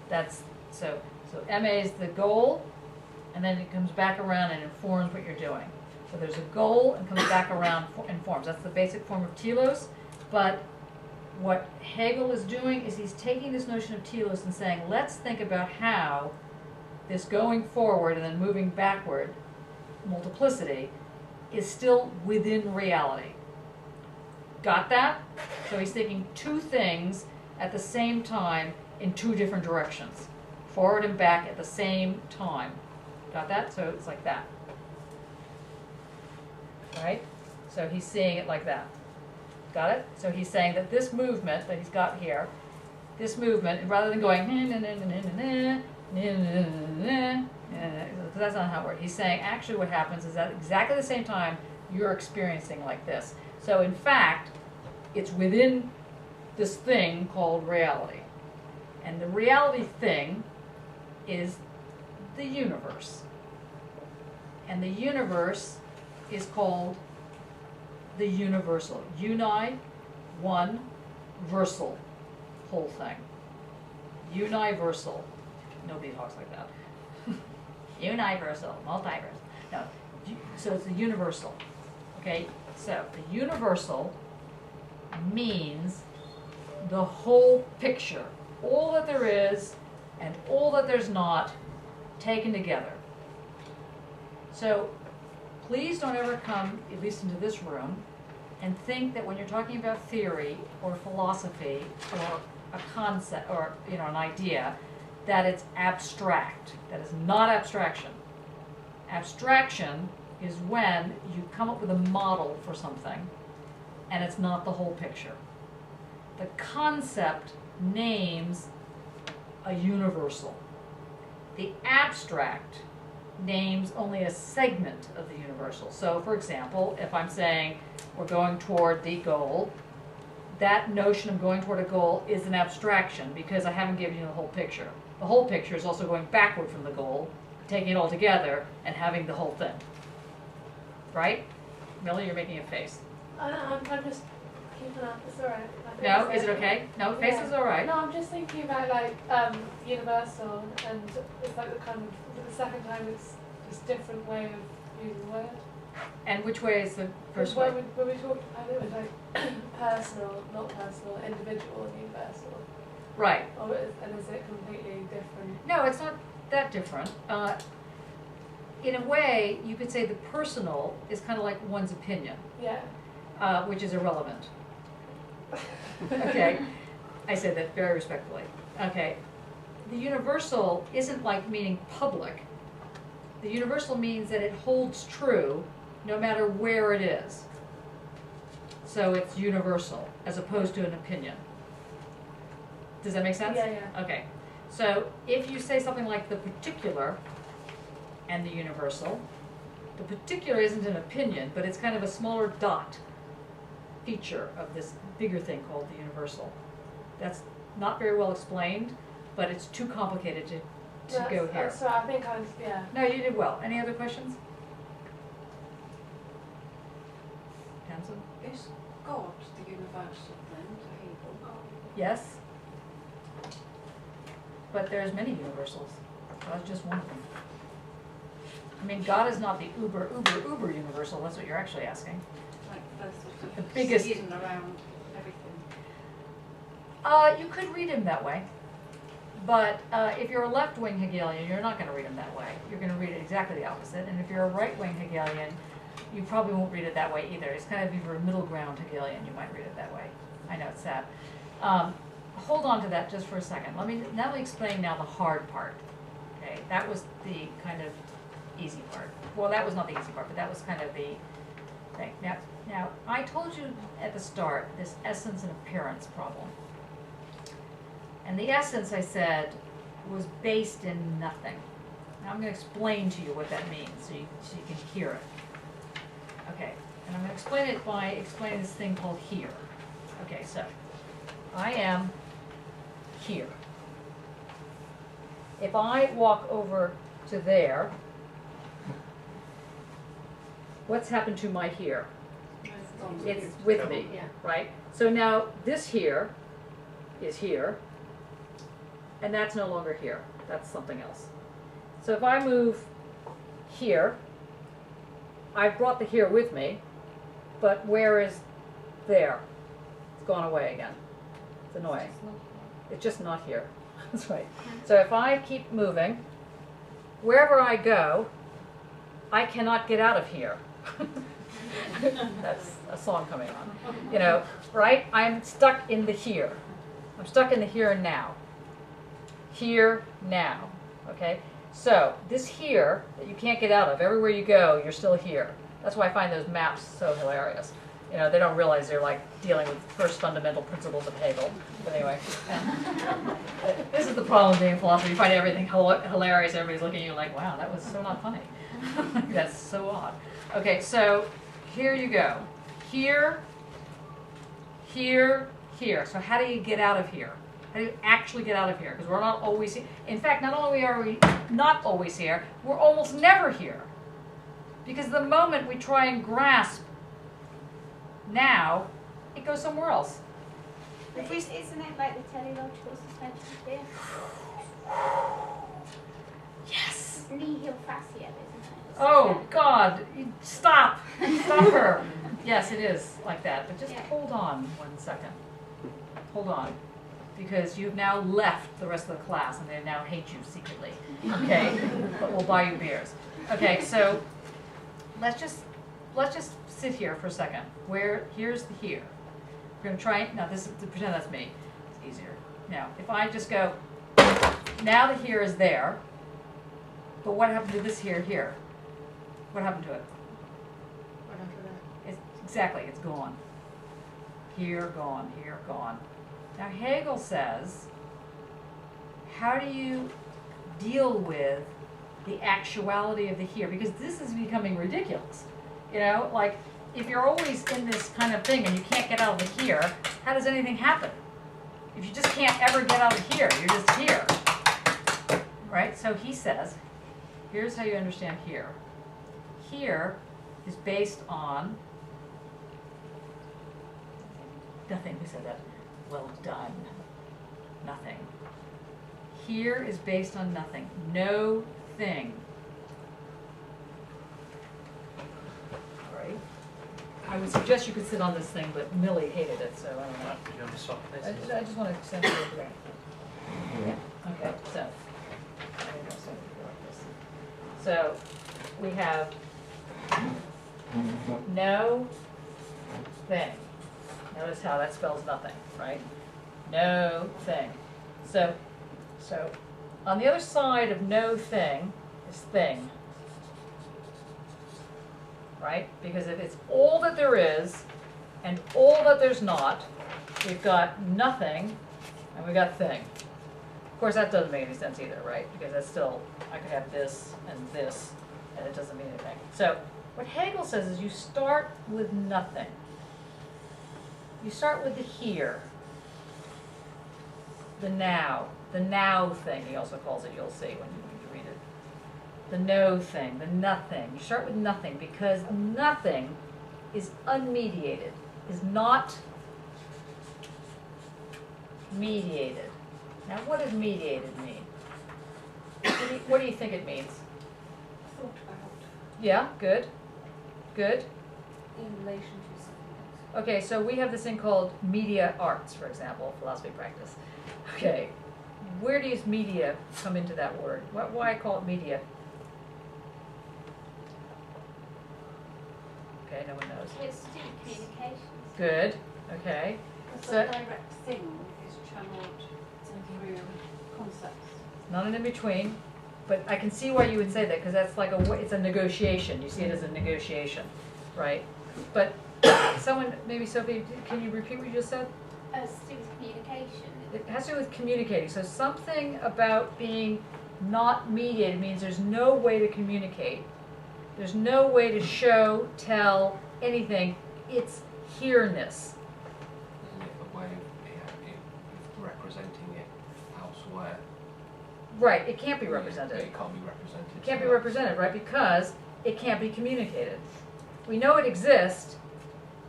That's so MA is the goal, and then it comes back around and informs what you're doing. So there's a goal and comes back around and forms. That's the basic form of telos. But what Hegel is doing is he's taking this notion of telos and saying, let's think about how this going forward and then moving backward, multiplicity, is still within reality. Got that? So he's thinking two things at the same time in two different directions. Forward and back at the same time. Got that? So it's like that. Right? So he's seeing it like that. Got it? So he's saying that this movement that he's got here, this movement, rather than going, because that's not how it works. He's saying actually what happens is that exactly the same time you're experiencing like this. So in fact, it's within this thing called reality. And the reality thing is the universe. And the universe is called the universal. Uni, one, versal, whole thing. Universal. Nobody talks like that. Universal, multiversal. No, so it's the universal. Okay, so the universal means the whole picture. All that there is and all that there's not taken together. So please don't ever come, at least into this room, and think that when you're talking about theory or philosophy or a concept or an idea, that it's abstract. That is not abstraction. Abstraction is when you come up with a model for something and it's not the whole picture. The concept names a universal. The abstract names only a segment of the universal. So, for example, if I'm saying we're going toward the goal, that notion of going toward a goal is an abstraction because I haven't given you the whole picture. The whole picture is also going backward from the goal, taking it all together and having the whole thing. Right? Millie, you're making a face. I'm just keeping up. It's alright. No, is it okay? No, face is alright. No, I'm just thinking about like universal, and it's like the kind of the second time it's just different way of using the word. And which way is the first way? When we talked, I think it was like personal, not personal, individual and universal. Right. And is it completely different? No, it's not that different. In a way, you could say the personal is kind of like one's opinion. Yeah. Which is irrelevant. Okay, I said that very respectfully. Okay, the universal isn't like meaning public. The universal means that it holds true no matter where it is. So it's universal as opposed to an opinion. Does that make sense? Yeah, yeah. Okay, so if you say something like the particular and the universal, the particular isn't an opinion, but it's kind of a smaller dot feature of this bigger thing called the universal. That's not very well explained, but it's too complicated to go here. So I think I was, yeah. No, you did well. Any other questions? Hanson? Is God the universal then to Hegel? Yes. But there's many universals. God's just one of them. I mean, God is not the uber universal. That's what you're actually asking. Like the sort of The biggest. season around everything. You could read him that way. But if you're a left-wing Hegelian, you're not going to read him that way. You're going to read it exactly the opposite. And if you're a right-wing Hegelian, you probably won't read it that way either. It's kind of if you're a middle ground Hegelian, you might read it that way. I know it's sad. Hold on to that just for a second. Let me explain now the hard part. Okay, that was the kind of easy part. Well, that was not the easy part, but that was kind of the thing. Now I told you at the start this essence and appearance problem. And the essence, I said, was based in nothing. Now I'm going to explain to you what that means so you can hear it. Okay, and I'm going to explain it by explaining this thing called here. Okay, so I am here. If I walk over to there, what's happened to my here? It's with me, right? So now this here is here. And that's no longer here. That's something else. So if I move here, I've brought the here with me, but where is there? It's gone away again. It's annoying. It's just not here. That's right. So if I keep moving, wherever I go, I cannot get out of here. That's a song coming on. You know, right? I'm stuck in the here. I'm stuck in the here and now. Here, now, okay? So, this here that you can't get out of, everywhere you go, you're still here. That's why I find those maps so hilarious. You know, they don't realize they're like dealing with first fundamental principles of Hegel. But anyway, this is the problem being in philosophy. You find everything hilarious. Everybody's looking at you like, wow, that was so not funny. That's so odd. Okay, so here you go. Here, here, here. So how do you get out of here? How do you actually get out of here? Because we're not always here. In fact, not only are we not always here, we're almost never here. Because the moment we try and grasp now, it goes somewhere else. But isn't it like the teleological suspension of fear? Yes. Nihil faciebat, isn't it? Oh, God. Stop. Stop her. Yes, it is like that. But just hold on 1 second. Hold on. Because you've now left the rest of the class and they now hate you secretly. Okay? But we'll buy you beers. Okay, so let's just sit here for a second. Here's the here. We're going to try it. Now, pretend that's me. It's easier. Now, if I just go, now the here is there. But what happened to this here? What happened to it? What happened to that? Exactly, it's gone. Here, gone, here, gone. Now Hegel says, how do you deal with the actuality of the here? Because this is becoming ridiculous. You know, like if you're always in this kind of thing and you can't get out of the here, how does anything happen? If you just can't ever get out of here, you're just here. Right? So he says, here's how you understand here. Here is based on nothing. Who said that? Well done. Nothing. Here is based on nothing. No thing. All right. I would suggest you could sit on this thing, but Millie hated it, so I don't know. Could you have a soft place? I just want to send it over there. Yeah. Okay. So. I'm gonna send it like this. So we have no thing. Notice how that spells nothing, right? No thing. So on the other side of no thing is thing, right? Because if it's all that there is and all that there's not, we've got nothing and we've got thing. Of course, that doesn't make any sense either, right? Because that's still, I could have this, and it doesn't mean anything. So what Hegel says is you start with nothing. You start with the here, the now thing, he also calls it, you'll see when you read it. The no thing, the nothing. You start with nothing because nothing is unmediated, is not mediated. Now what does mediated mean? What do you think it means? Thought about. Yeah, good. Good. In relation to something else. Okay, so we have this thing called media arts, for example, philosophy practice. Okay, where does media come into that word? Why call it media? Okay, no one knows. It's to do with communications. Good, okay. Because So, the direct thing is channeled through concepts. not an in-between, but I can see why you would say that, because that's like it's a negotiation. You see it as a negotiation, right? But someone, maybe Sophie, can you repeat what you just said? It's to do with communication. It has to do with communicating. So something about being not mediated means there's no way to communicate. There's no way to show, tell, anything. It's here-ness. Isn't it a way of representing it elsewhere? Right, it can't be represented. It can't be represented. It can't be represented, right, because it can't be communicated. We know it exists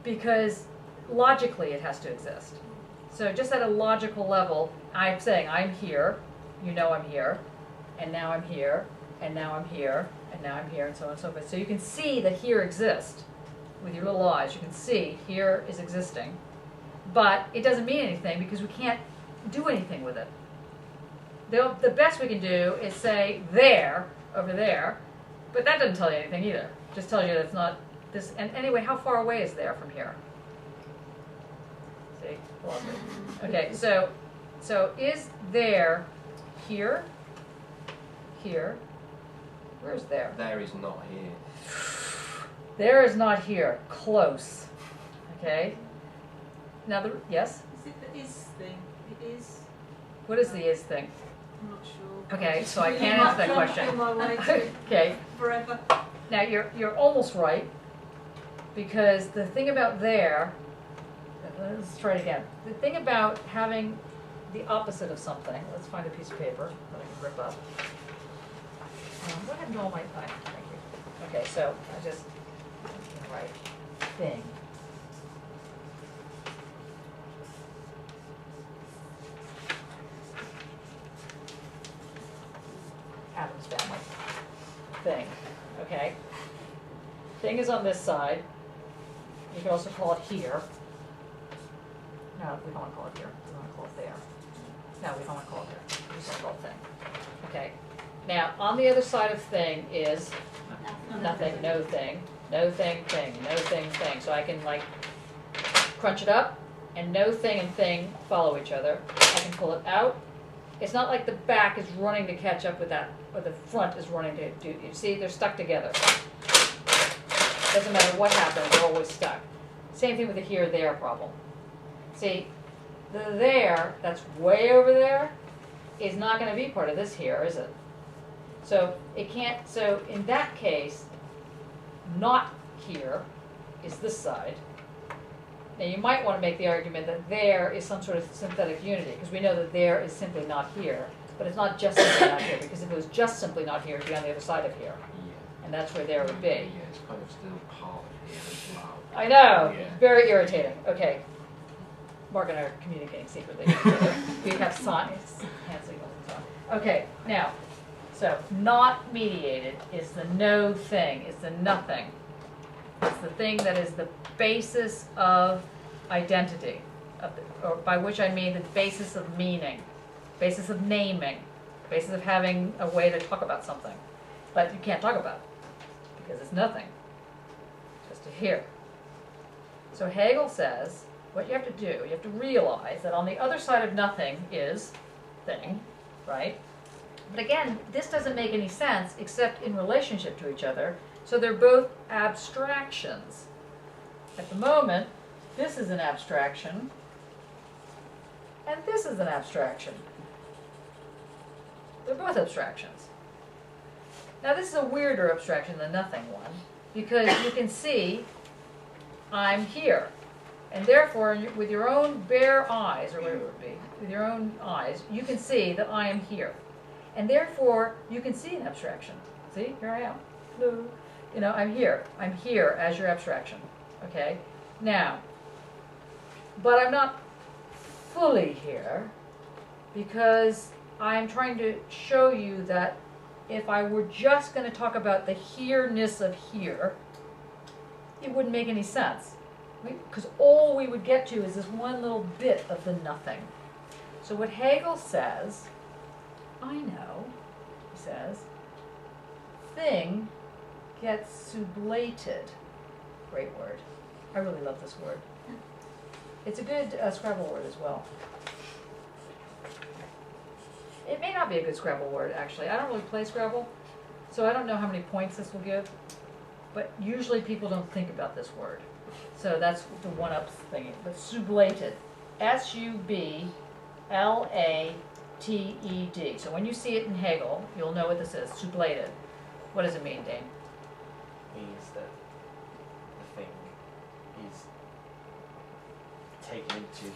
because logically it has to exist. So just at a logical level, I'm saying I'm here, you know I'm here, and now I'm here, and now I'm here, and now I'm here, and so on and so forth. So you can see that here exists with your little eyes. You can see here is existing, but it doesn't mean anything because we can't do anything with it. The best we can do is say there, over there, but that doesn't tell you anything either. It just tells you that it's not this. And anyway, how far away is there from here? See, philosophy. Okay, so is there here? Here? Where's there? There is not here. There is not here. Close. Okay. Now yes. Is it the is thing? It is. What is the is thing? I'm not sure. Okay, so I can't answer that question. Feel my way to Okay. forever. Now you're almost right, because the thing about there, let's try it again. The thing about having the opposite of something, let's find a piece of paper that I can rip up. What happened to all my time? Thank you. Okay, so I just, right, thing. Adam's family. Thing, okay? Thing is on this side. You can also call it here. No, we don't want to call it here. We want to call it there. No, we don't want to call it there. We just want to call it thing. Okay. Now, on the other side of thing is nothing, no thing, no thing, thing, no thing, thing. So I can like crunch it up, and no thing and thing follow each other. I can pull it out. It's not like the back is running to catch up with that, or the front is running to do. You see, they're stuck together. Doesn't matter what happens, they're always stuck. Same thing with the here-there problem. See, the there, that's way over there, is not going to be part of this here, is it? So it can't, so in that case, not here is this side. Now you might want to make the argument that there is some sort of synthetic unity, because we know that there is simply not here, but it's not just simply not here, because if it was just simply not here, it would be on the other side of here. Yeah. And that's where there would be. Yeah, it's kind of still part of here as well. I know, Yeah. very irritating. Okay. Mark and I are communicating secretly. We have signs, hand signals and so on. Okay, now, so not mediated is the no thing, is the nothing. It's the thing that is the basis of identity, or by which I mean the basis of meaning, basis of naming, basis of having a way to talk about something. But you can't talk about it because it's nothing, just a here. So Hegel says, what you have to do, you have to realize that on the other side of nothing is thing, right? But again, this doesn't make any sense except in relationship to each other. So they're both abstractions. At the moment, this is an abstraction, and this is an abstraction. They're both abstractions. Now this is a weirder abstraction than nothing one, because you can see I'm here. And therefore, with your own bare eyes, or whatever it would be, with your own eyes, you can see that I am here. And therefore, you can see an abstraction. See, here I am. Hello. You know, I'm here. I'm here as your abstraction. Okay? Now, but I'm not fully here, because I'm trying to show you that if I were just going to talk about the here-ness of here, it wouldn't make any sense. Because all we would get to is this one little bit of the nothing. So what Hegel says, I know, he says, thing gets sublated. Great word. I really love this word. It's a good Scrabble word as well. It may not be a good Scrabble word, actually. I don't really play Scrabble, so I don't know how many points this will give. But usually people don't think about this word. So that's the one-up thing. But sublated. S-U-B-L-A-T-E-D. So when you see it in Hegel, you'll know what this is. Sublated. What does it mean, Dane? It means that the thing is taken into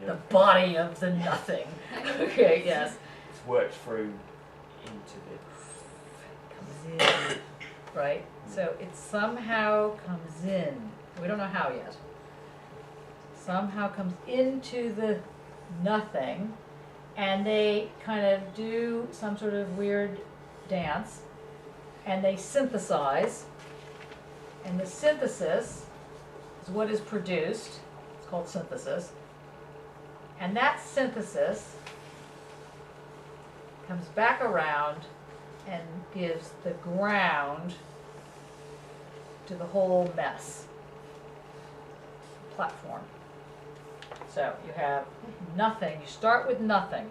the body of the nothing. Okay, yes. It's worked through into the... Comes in. Right? So it somehow comes in. We don't know how yet. Somehow comes into the nothing, and they kind of do some sort of weird dance, and they synthesize, and the synthesis is what is produced. It's called synthesis. And that synthesis comes back around and gives the ground to the whole mess. Platform. So you have nothing. You start with nothing.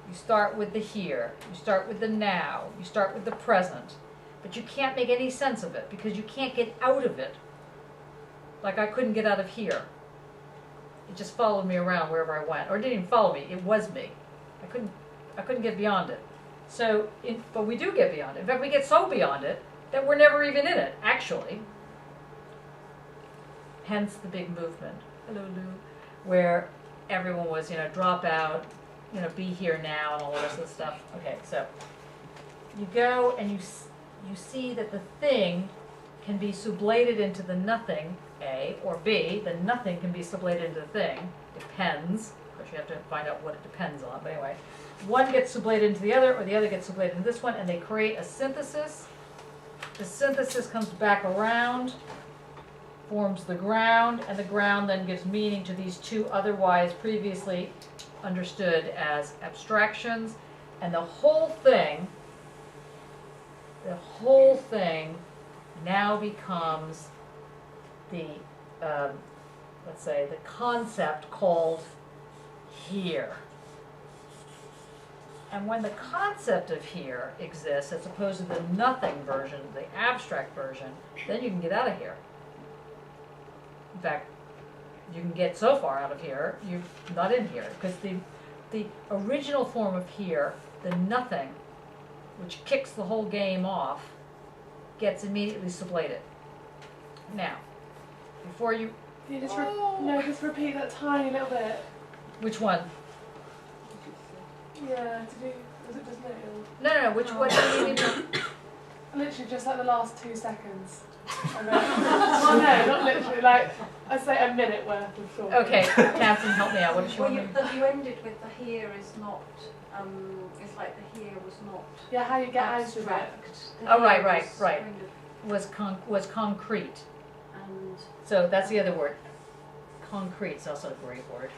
You start with the here. You start with the now. You start with the present. But you can't make any sense of it because you can't get out of it. Like I couldn't get out of here. It just followed me around wherever I went. Or it didn't even follow me. It was me. I couldn't get beyond it. So, but we do get beyond it. In fact, we get so beyond it that we're never even in it, actually. Hence the big movement, hello Lou, where everyone was, drop out, be here now and all the rest of the stuff. Okay, so you go and you see that the thing can be sublated into the nothing, A, or B, the nothing can be sublated into the thing. Depends. Of course, you have to find out what it depends on. But anyway, one gets sublated into the other, or the other gets sublated into this one, and they create a synthesis. The synthesis comes back around, forms the ground, and the ground then gives meaning to these two otherwise previously understood as abstractions. And the whole thing now becomes the, let's say, the concept called here. And when the concept of here exists, as opposed to the nothing version, the abstract version, then you can get out of here. In fact, you can get so far out of here, you're not in here, because the original form of here, the nothing, which kicks the whole game off, gets immediately sublated. Now, before you, Can you just just repeat that tiny little bit? which one? Yeah, to do, was it just little? No, which one do you need to? Literally just like the last 2 seconds. And then, well, no, not literally, like, I'd say a minute worth of talking. Okay, Catherine, help me out. What did you Well, want you, me? you ended with the here is not, it's like the here was not Yeah, how you get abstract. out of it. The Oh, here right. was kind of- Was concrete. And So that's the other word. Concrete is also a great word.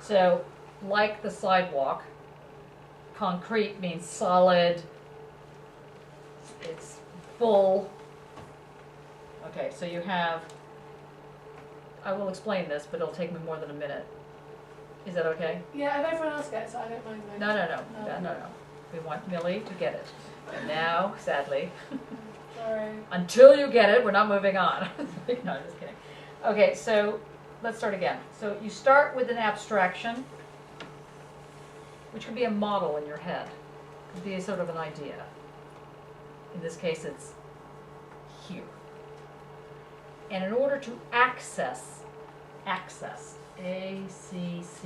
So, like the sidewalk, concrete means solid, it's full. Okay, so you have, I will explain this, but it'll take me more than a minute. Is that okay? Yeah, if everyone else gets it, I don't mind. No. We want Millie to get it. And now, sadly, Sorry. until you get it, we're not moving on. No, I'm just kidding. Okay, so let's start again. So you start with an abstraction, which could be a model in your head. It could be a sort of an idea. In this case, it's here. And in order to access,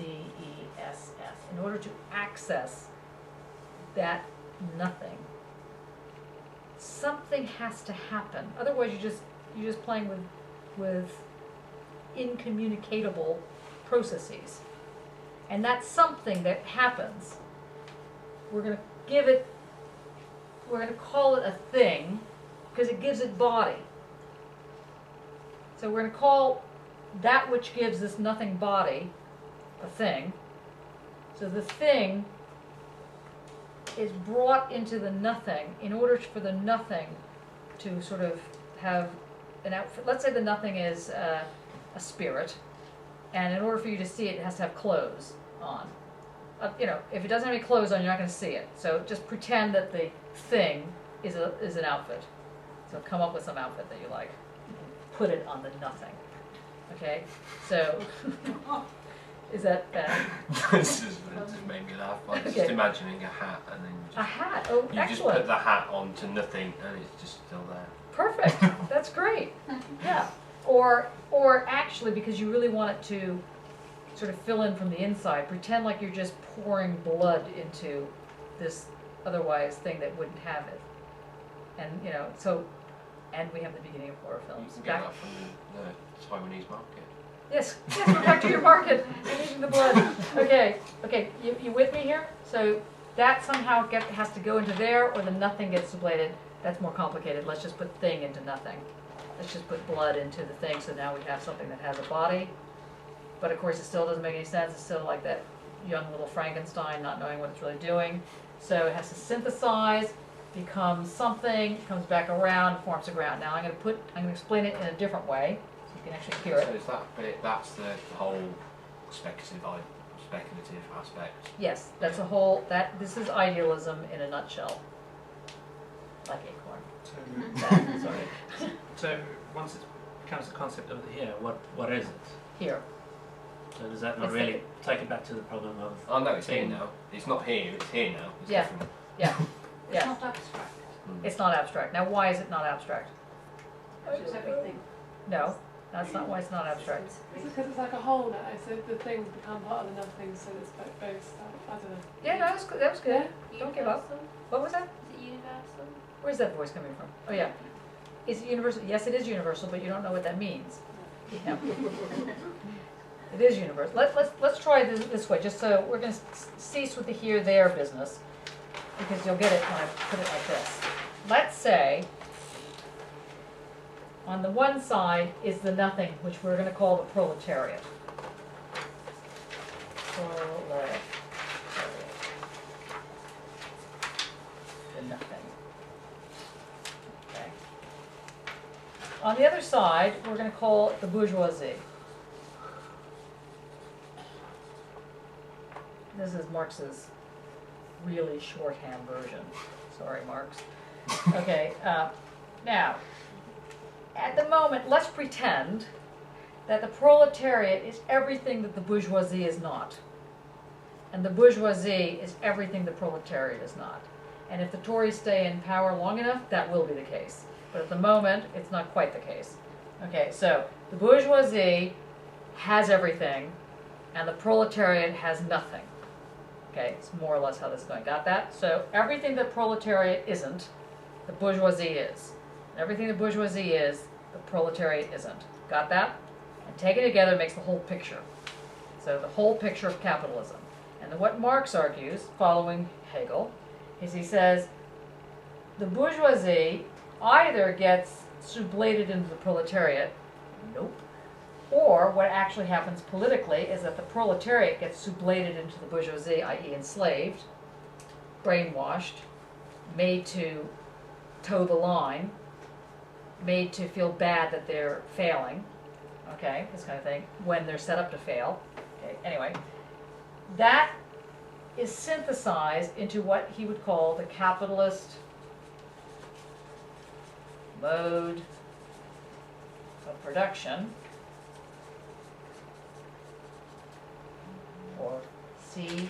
A-C-C-E-S-S, in order to access that nothing, something has to happen. Otherwise, you're just playing with incommunicatable processes. And that something that happens, we're going to call it a thing because it gives it body. So we're going to call that which gives this nothing body a thing. So the thing is brought into the nothing in order for the nothing to sort of have an outfit. Let's say the nothing is a spirit, and in order for you to see it, it has to have clothes on. If it doesn't have any clothes on, you're not going to see it. So just pretend that the thing is an outfit. So come up with some outfit that you like. Put it on the nothing. Okay? So, is that bad? This just made me laugh. I was just imagining a hat and then A hat? Oh, you excellent. just put the hat onto nothing and it's just still there. Perfect. That's great. Yeah. Or actually, because you really want it to sort of fill in from the inside, pretend like you're just pouring blood into this otherwise thing that wouldn't have it. And and we have the beginning of horror You films. can get that from the Taiwanese market. Yes, we're back to your market. You're needing the blood. Okay, you with me here? So that somehow has to go into there, or the nothing gets sublated. That's more complicated. Let's just put thing into nothing. Let's just put blood into the thing, so now we have something that has a body. But of course it still doesn't make any sense. It's still like that young little Frankenstein not knowing what it's really doing. So it has to synthesize, becomes something, comes back around, forms the ground. Now I'm going to explain it in a different way, so you can actually hear it. So is that bit, that's the whole speculative aspect? Yes, that's a whole, this is idealism in a nutshell. Like acorn. Sorry. So once it becomes a concept of the here, what is it? Here. So does that not It's really take it back to the problem of? Oh no, it's here now. It's not here, it's here now. It's Yeah. different. Yeah. It's Yeah. not abstract. It's not abstract. Now why is it not abstract? It's everything. No, that's not why it's not abstract. It's because it's like a whole now, so the things become part of the nothing, so it's both. I don't know. Yeah, no, that was good. Don't give up. Universal? What was that? Is it universal? Where's that voice coming from? Oh yeah. Is it universal? Yes, it is universal, but you don't know what that means. No. It is universal. Let's try this way, just so we're going to cease with the here there business, because you'll get it when I put it like this. Let's say on the one side is the nothing, which we're going to call the proletariat. Proletariat. The nothing. Okay. On the other side, we're going to call it the bourgeoisie. This is Marx's really shorthand version. Sorry, Marx. Okay, now, at the moment, let's pretend that the proletariat is everything that the bourgeoisie is not. And the bourgeoisie is everything the proletariat is not. And if the Tories stay in power long enough, that will be the case. But at the moment, it's not quite the case. Okay, so the bourgeoisie has everything, and the proletariat has nothing. Okay, it's more or less how this is going. Got that? So everything that proletariat isn't, the bourgeoisie is. Everything the bourgeoisie is, the proletariat isn't. Got that? And taken together makes the whole picture. So the whole picture of capitalism. And then what Marx argues, following Hegel, is he says the bourgeoisie either gets sublated into the proletariat, nope, or what actually happens politically is that the proletariat gets sublated into the bourgeoisie, i.e. enslaved, brainwashed, made to toe the line, made to feel bad that they're failing, okay, this kind of thing, when they're set up to fail. Okay, anyway, that is synthesized into what he would call the capitalist mode of production, or CMP.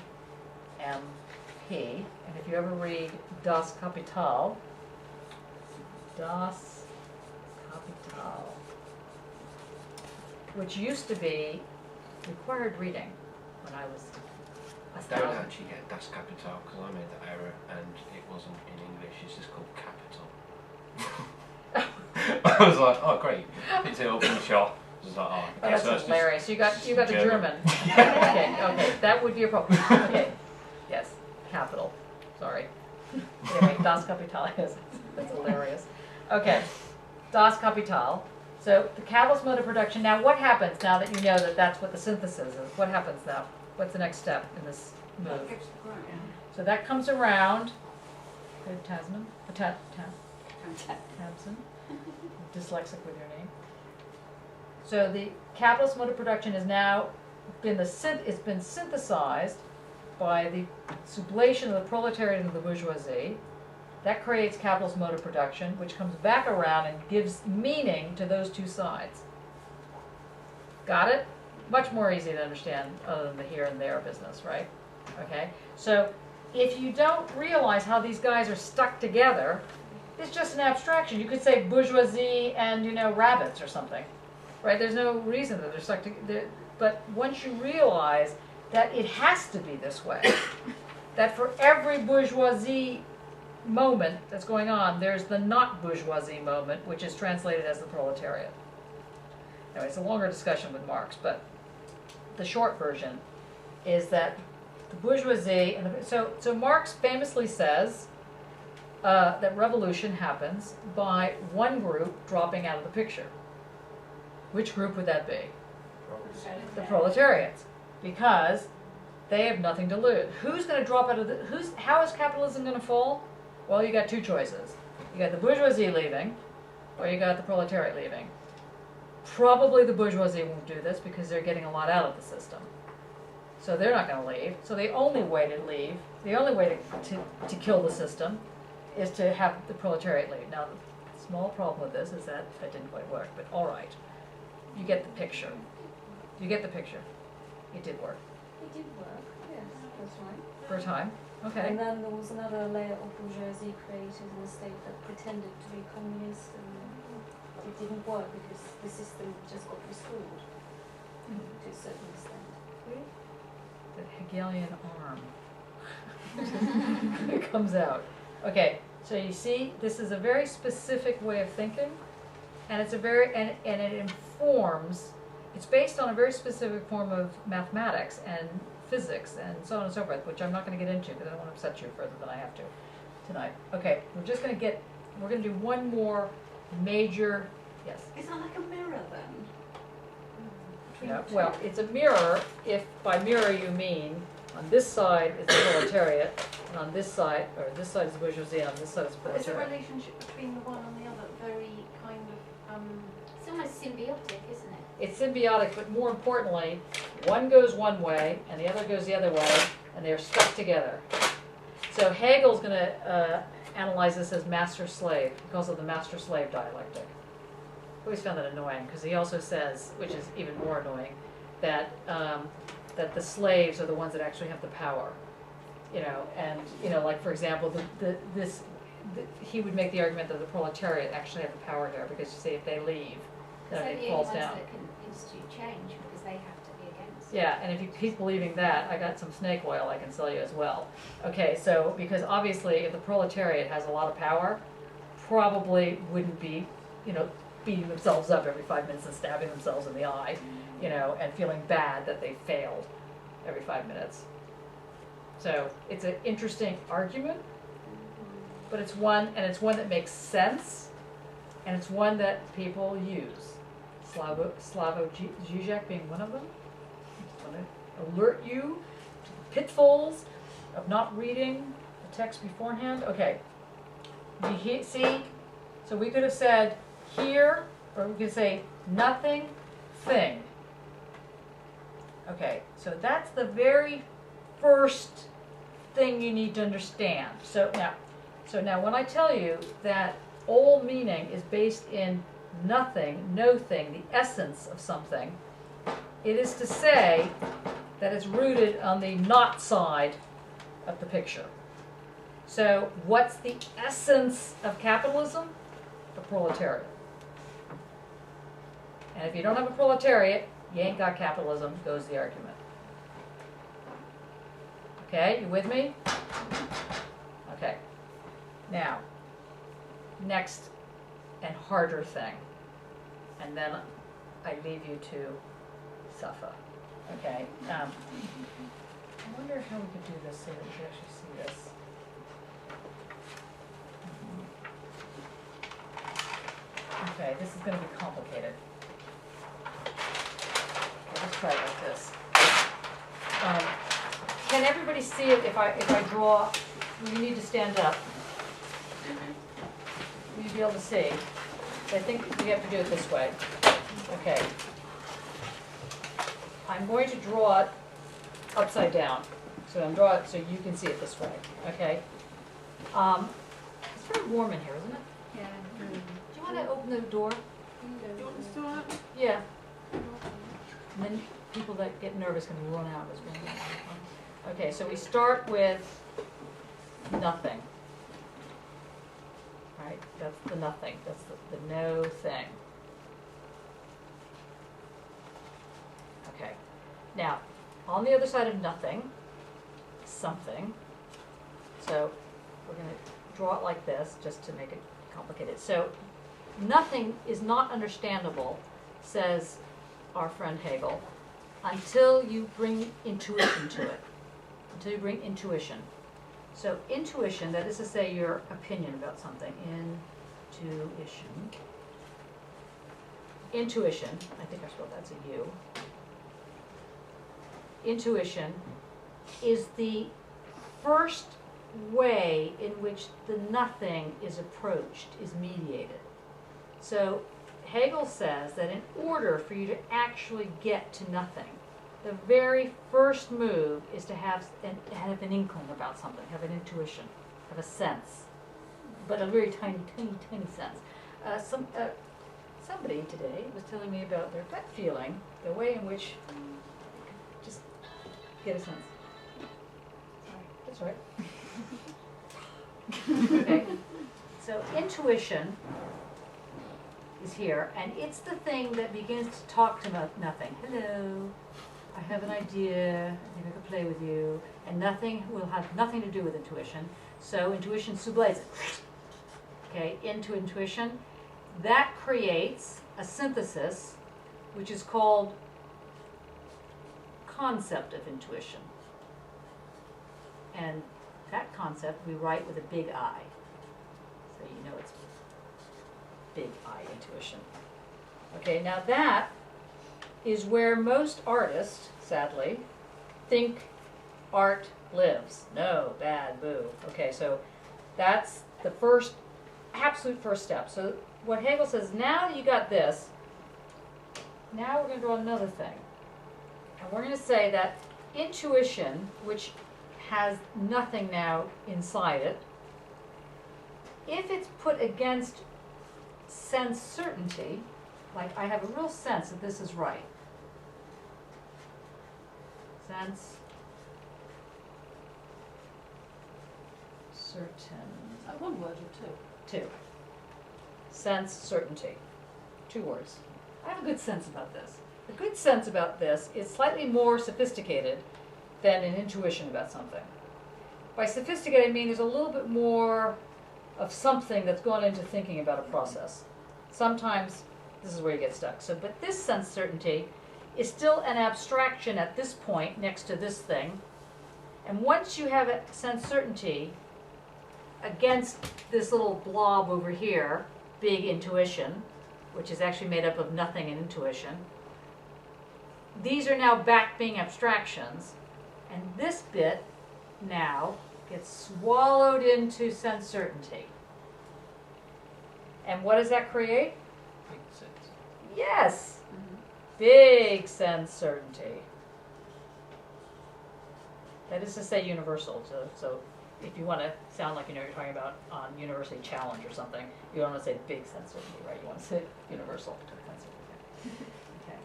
And if you ever read Das Kapital, which used to be required reading when I was I don't actually get Das Kapital because I made the error and it wasn't in English, it's just called Capital. I was like, oh great, it's an open shop. I was like, oh, okay, that's so hilarious. You got the German. Yeah. Okay, that would be a problem. Okay, yes, capital. Sorry. Anyway, Das Kapital is that's hilarious. Okay, Das Kapital. So the capitalist mode of production. Now, what happens now that you know that that's what the synthesis is? What happens now? What's the next step in this move? So that comes around. Tasman, Tabson, dyslexic with your name. So the capitalist mode of production has now been it's been synthesized by the sublation of the proletariat into the bourgeoisie. That creates capitalist mode of production, which comes back around and gives meaning to those two sides. Got it? Much more easy to understand other than the here and there business, right? Okay? So if you don't realize how these guys are stuck together, it's just an abstraction. You could say bourgeoisie and, rabbits or something, right? There's no reason that they're stuck together. But once you realize that it has to be this way, that for every bourgeoisie moment that's going on, there's the not bourgeoisie moment, which is translated as the proletariat. Anyway, it's a longer discussion with Marx, but the short version is that the bourgeoisie, so Marx famously says that revolution happens by one group dropping out of the picture. Which group would that be? The proletariats, because they have nothing to lose. Who's going to drop out of how is capitalism going to fall? Well, you got two choices. You got the bourgeoisie leaving, or you got the proletariat leaving. Probably the bourgeoisie won't do this because they're getting a lot out of the system. So they're not going to leave. So the only way to leave, the only way to kill the system is to have the proletariat leave. Now, the small problem with this is that didn't quite work, but all right. You get the picture. You get the picture. It did work. It did work, yes, that's right. For a time. Okay. And then there was another layer of bourgeoisie created in the state that pretended to be communist, and it didn't work because the system just got restored to a certain extent. The Hegelian arm. It comes out. Okay, so you see, this is a very specific way of thinking, and it's and it informs. It's based on a very specific form of mathematics and physics and so on and so forth, which I'm not going to get into because I don't want to upset you further than I have to tonight. Okay, we're going to do one more major, yes? Is that like a mirror then? Yeah, well, it's a mirror if by mirror you mean on this side is the proletariat, and on this side is the bourgeoisie, and on this side is But is the proletariat. relationship between the one and the other very kind of It's almost symbiotic, isn't it? It's symbiotic, but more importantly, one goes one way and the other goes the other way, and they're stuck together. So Hegel's going to analyze this as master-slave because of the master-slave dialectic. always found that annoying, because he also says, which is even more annoying, that that the slaves are the ones that actually have the power, you know, and you know, like for example, he would make the argument that the proletariat actually have the power here, because you see, if they leave, then They're it the falls only ones down. that can institute change because they have to be against. Yeah, and if you keep believing that, I got some snake oil I can sell you as well. Okay, so because obviously, if the proletariat has a lot of power, probably wouldn't be, you know, beating themselves up every 5 minutes and stabbing themselves in the eye, you know, and feeling bad that they failed every 5 minutes. So it's an interesting argument, but it's one that makes sense, and it's one that people use. Slavoj Žižek being one of them. I want to alert you to the pitfalls of not reading the text beforehand. Okay. See? So we could have said here, or we could say nothing, thing. Okay, so that's the very first thing you need to understand. So now when I tell you that all meaning is based in nothing, no thing, the essence of something, it is to say that it's rooted on the not side of the picture. So what's the essence of capitalism? The proletariat. And if you don't have a proletariat, you ain't got capitalism, goes the argument. Okay, you with me? Okay. Now, next and harder thing. And then I leave you to suffer. Okay. I wonder how we could do this so that you can actually see this. Okay, this is going to be complicated. Okay, let's try it like this. Can everybody see it if I draw? You need to stand up. Will you be able to see? I think we have to do it this way. Okay. I'm going to draw it upside down. So I'm drawing it so you can see it this way. Okay. It's very warm in here, isn't it? Yeah. Do you want to open the door? Do you want this to work? Yeah. And then people that get nervous can run out as well. Okay, so we start with nothing. Right? That's the nothing. That's the no thing. Okay. Now, on the other side of nothing, something. So we're going to draw it like this just to make it complicated. So nothing is not understandable, says our friend Hegel, until you bring intuition to it. Until you bring intuition. So intuition, that is to say your opinion about something. Intuition. Intuition, I think I spelled that's a U. Intuition is the first way in which the nothing is approached, is mediated. So Hegel says that in order for you to actually get to nothing, the very first move is to have an inkling about something, have an intuition, have a sense, but a very tiny, tiny, tiny sense. Somebody today was telling me about their gut feeling, the way in which just get a sense. Sorry, that's right. Okay, so intuition is here, and it's the thing that begins to talk to nothing. Hello, I have an idea, maybe I could play with you, and nothing will have nothing to do with intuition. So intuition sublets it. Okay, into intuition. That creates a synthesis, which is called concept of intuition. And that concept we write with a big I. So you know it's big I intuition. Okay, now that is where most artists, sadly, think art lives. No, bad, boo. Okay, so that's the first, absolute first step. So what Hegel says, now that you got this, now we're going to draw another thing. And we're going to say that intuition, which has nothing now inside it, if it's put against sense certainty, Like, I have a real sense that this is right. Sense. Certain. Is that one word or two? Two. Sense, certainty. 2 words. I have a good sense about this. A good sense about this is slightly more sophisticated than an intuition about something. By sophisticated, I mean there's a little bit more of something that's gone into thinking about a process. Sometimes this is where you get stuck. So, but this sense certainty is still an abstraction at this point next to this thing. And once you have a sense certainty against this little blob over here, big intuition, which is actually made up of nothing and intuition, these are now back being abstractions. And this bit now gets swallowed into sense certainty. And what does that create? Big sense. Yes! Big sense certainty. That is to say universal. So if you want to sound like you know what you're talking about on University Challenge or something, you don't want to say big sense certainty, right? You want to say universal. Okay.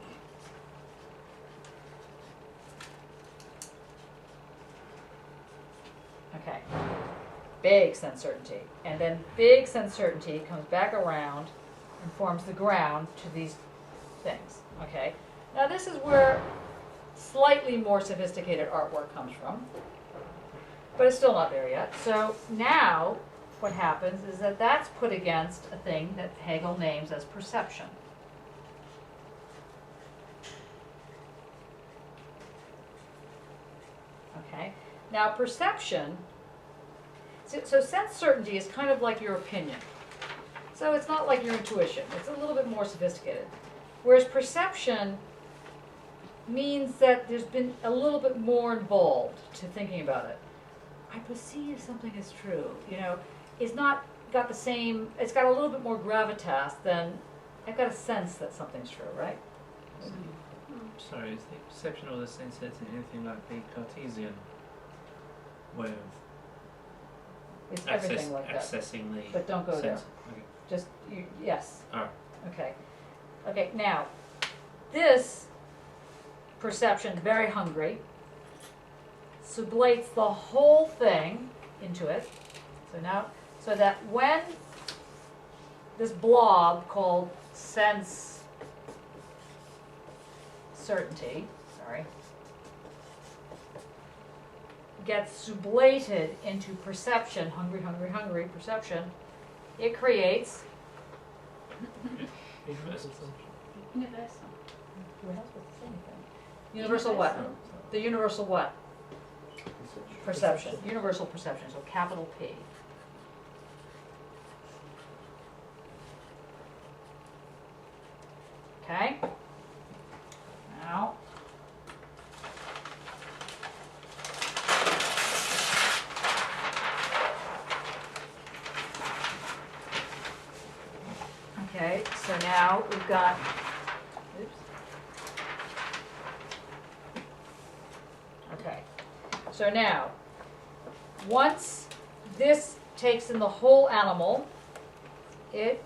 Okay. Big sense certainty. And then big sense certainty comes back around and forms the ground to these things. Okay. Now this is where slightly more sophisticated artwork comes from, but it's still not there yet. So now what happens is that that's put against a thing that Hegel names as perception. Okay. Now perception, so sense certainty is kind of like your opinion. So it's not like your intuition. It's a little bit more sophisticated. Whereas perception means that there's been a little bit more involved to thinking about it. I perceive something as true. You know, it's not got the same, it's got a little bit more gravitas than I've got a sense that something's true, right? Sorry, is the perception or the sense certainty anything like the Cartesian way of It's everything like that. accessing the But don't go there. sense? Okay. Just, yes. Alright. Okay. Okay, now, this perception, very hungry, sublates the whole thing into it. So now, so that when this blob called sense certainty, gets sublated into perception, hungry, hungry, hungry perception, it creates Universal. Universal. Who else would say anything? Universal what? The universal what? Perception. Universal perception, so capital P. Okay? Now, okay, so now we've got, oops. Okay, so now, once this takes in the whole animal, it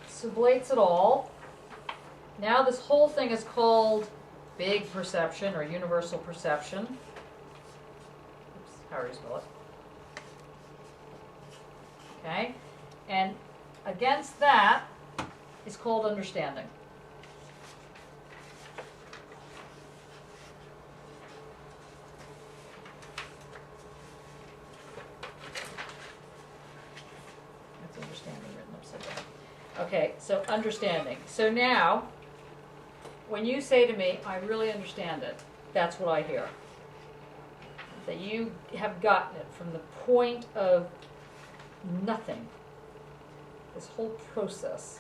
sublates it all. Now this whole thing is called big perception or universal perception. Oops, how do you spell it? Okay, and against that is called understanding. That's understanding written upside down. Okay, so understanding. So now, when you say to me, I really understand it, that's what I hear. That you have gotten it from the point of nothing. This whole process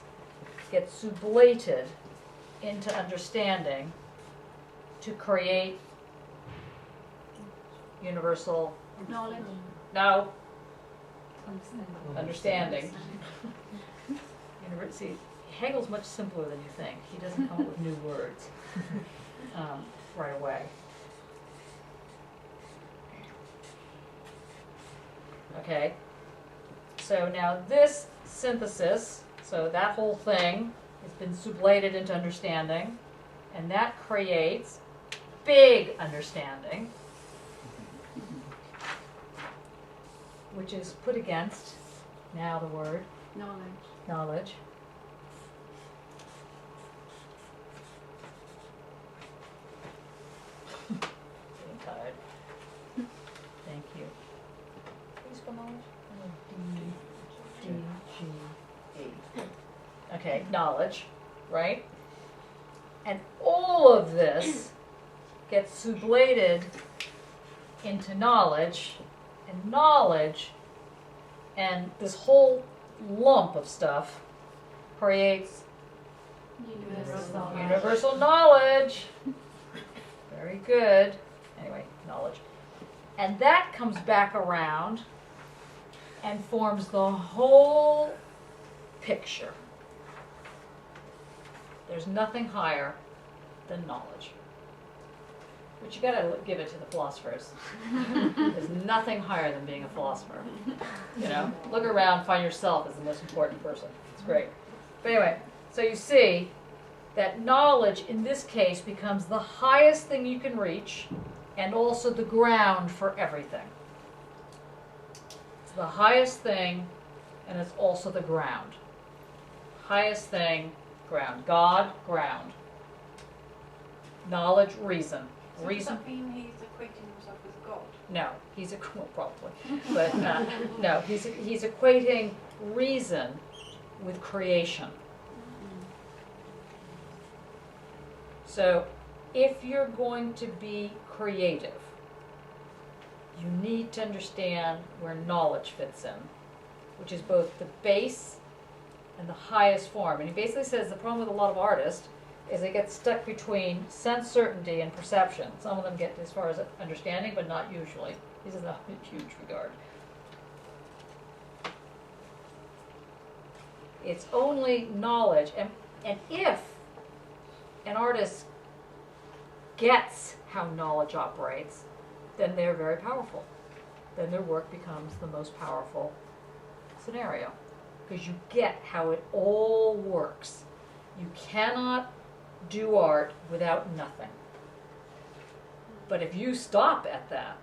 gets sublated into understanding to create universal Knowledge. No. Understanding. Understanding. See, Hegel's much simpler than you think. He doesn't come up with new words right away. Okay. So now this synthesis, so that whole thing It's been sublated into understanding, and that creates big understanding, which is put against, now the word, knowledge. Getting tired. Thank you. How do you spell knowledge? D-G-E. Okay, knowledge, right? And all of this gets sublated into knowledge, and this whole lump of stuff creates universal knowledge. Very good. Anyway, knowledge. And that comes back around and forms the whole picture. There's nothing higher than knowledge. But you gotta give it to the philosophers. There's nothing higher than being a philosopher. You know, look around, find yourself as the most important person. It's great. But anyway, so you see that knowledge in this case becomes the highest thing you can reach and also the ground for everything. It's the highest thing and it's also the ground. Highest thing, ground. God, ground. Knowledge, reason. So Reason. does that mean he's equating himself with God? No, he's well, probably, but no, he's equating reason with creation. So, if you're going to be creative, you need to understand where knowledge fits in, which is both the base and the highest form. And he basically says the problem with a lot of artists is they get stuck between sense certainty and perception. Some of them get as far as understanding, but not usually. This is a huge regard. It's only knowledge, and if an artist gets how knowledge operates, then they're very powerful. Then their work becomes the most powerful scenario, because you get how it all works. You cannot do art without nothing. But if you stop at that,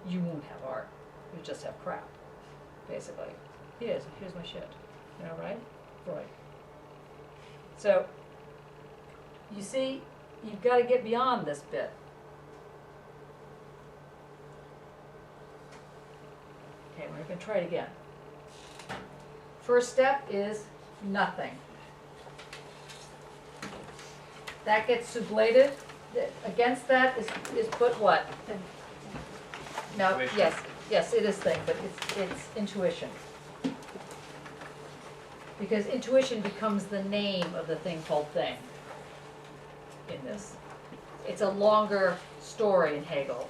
you won't have art. You just have crap, basically. Here's my shit. You know, right? Right. So, you see, you've got to get beyond this bit. Okay, we're going to try it again. First step is nothing. That gets sublated. Against that is put what? No, Intuition. yes, it is thing, but it's intuition. Because intuition becomes the name of the thing called thing in this. It's a longer story in Hegel,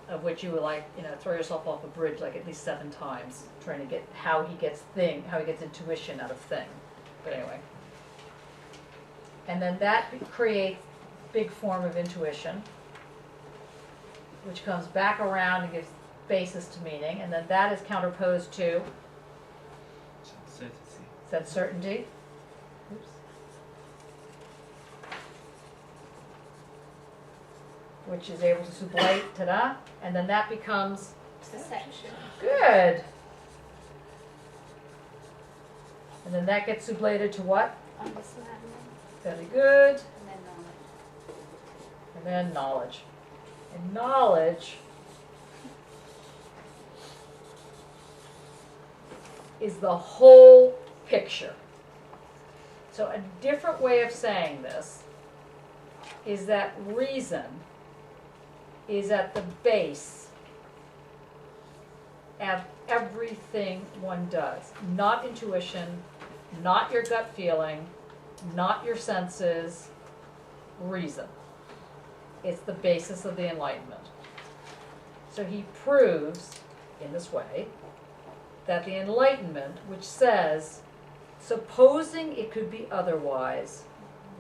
of which you would throw yourself off a bridge like at least 7 times, trying to get how he gets intuition out of thing. But anyway. And then that creates big form of intuition, which comes back around and gives basis to meaning, and then that is counterposed to certainty. Oops. Which is able to sublate, ta-da, and then that becomes Perception. good. And then that gets sublated to what? Understanding. Very good. And then knowledge. And then knowledge. And knowledge is the whole picture. So a different way of saying this is that reason is at the base of everything one does. Not intuition, not your gut feeling, not your senses, reason. It's the basis of the Enlightenment. So he proves, in this way, that the Enlightenment, which says, supposing it could be otherwise,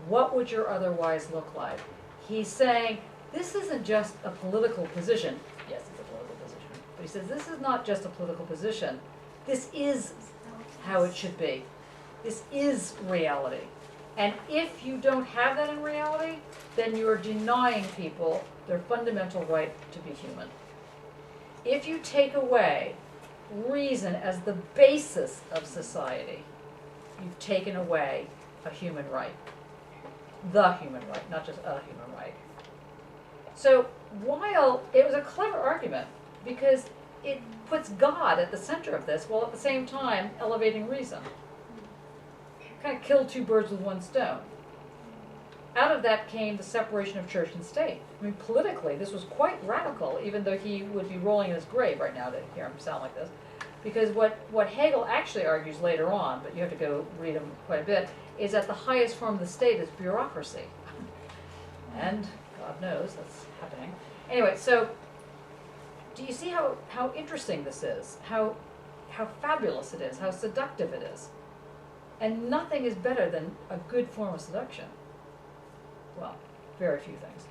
what would your otherwise look like? He's saying, this isn't just a political position. Yes, it's a political position. But he says, this is not just a political position. This is how it should be. This is reality. And if you don't have that in reality, then you are denying people their fundamental right to be human. If you take away reason as the basis of society, you've taken away a human right. The human right, not just a human right. So while it was a clever argument, because it puts God at the center of this, while at the same time elevating reason. Kind of killed two birds with one stone. Out of that came the separation of church and state. I mean, politically, this was quite radical, even though he would be rolling in his grave right now to hear him sound like this. Because what Hegel actually argues later on, but you have to go read him quite a bit, is that the highest form of the state is bureaucracy. And God knows that's happening. Anyway, so do you see how interesting this is? How fabulous it is, how seductive it is. And nothing is better than a good form of seduction. Well, very few things.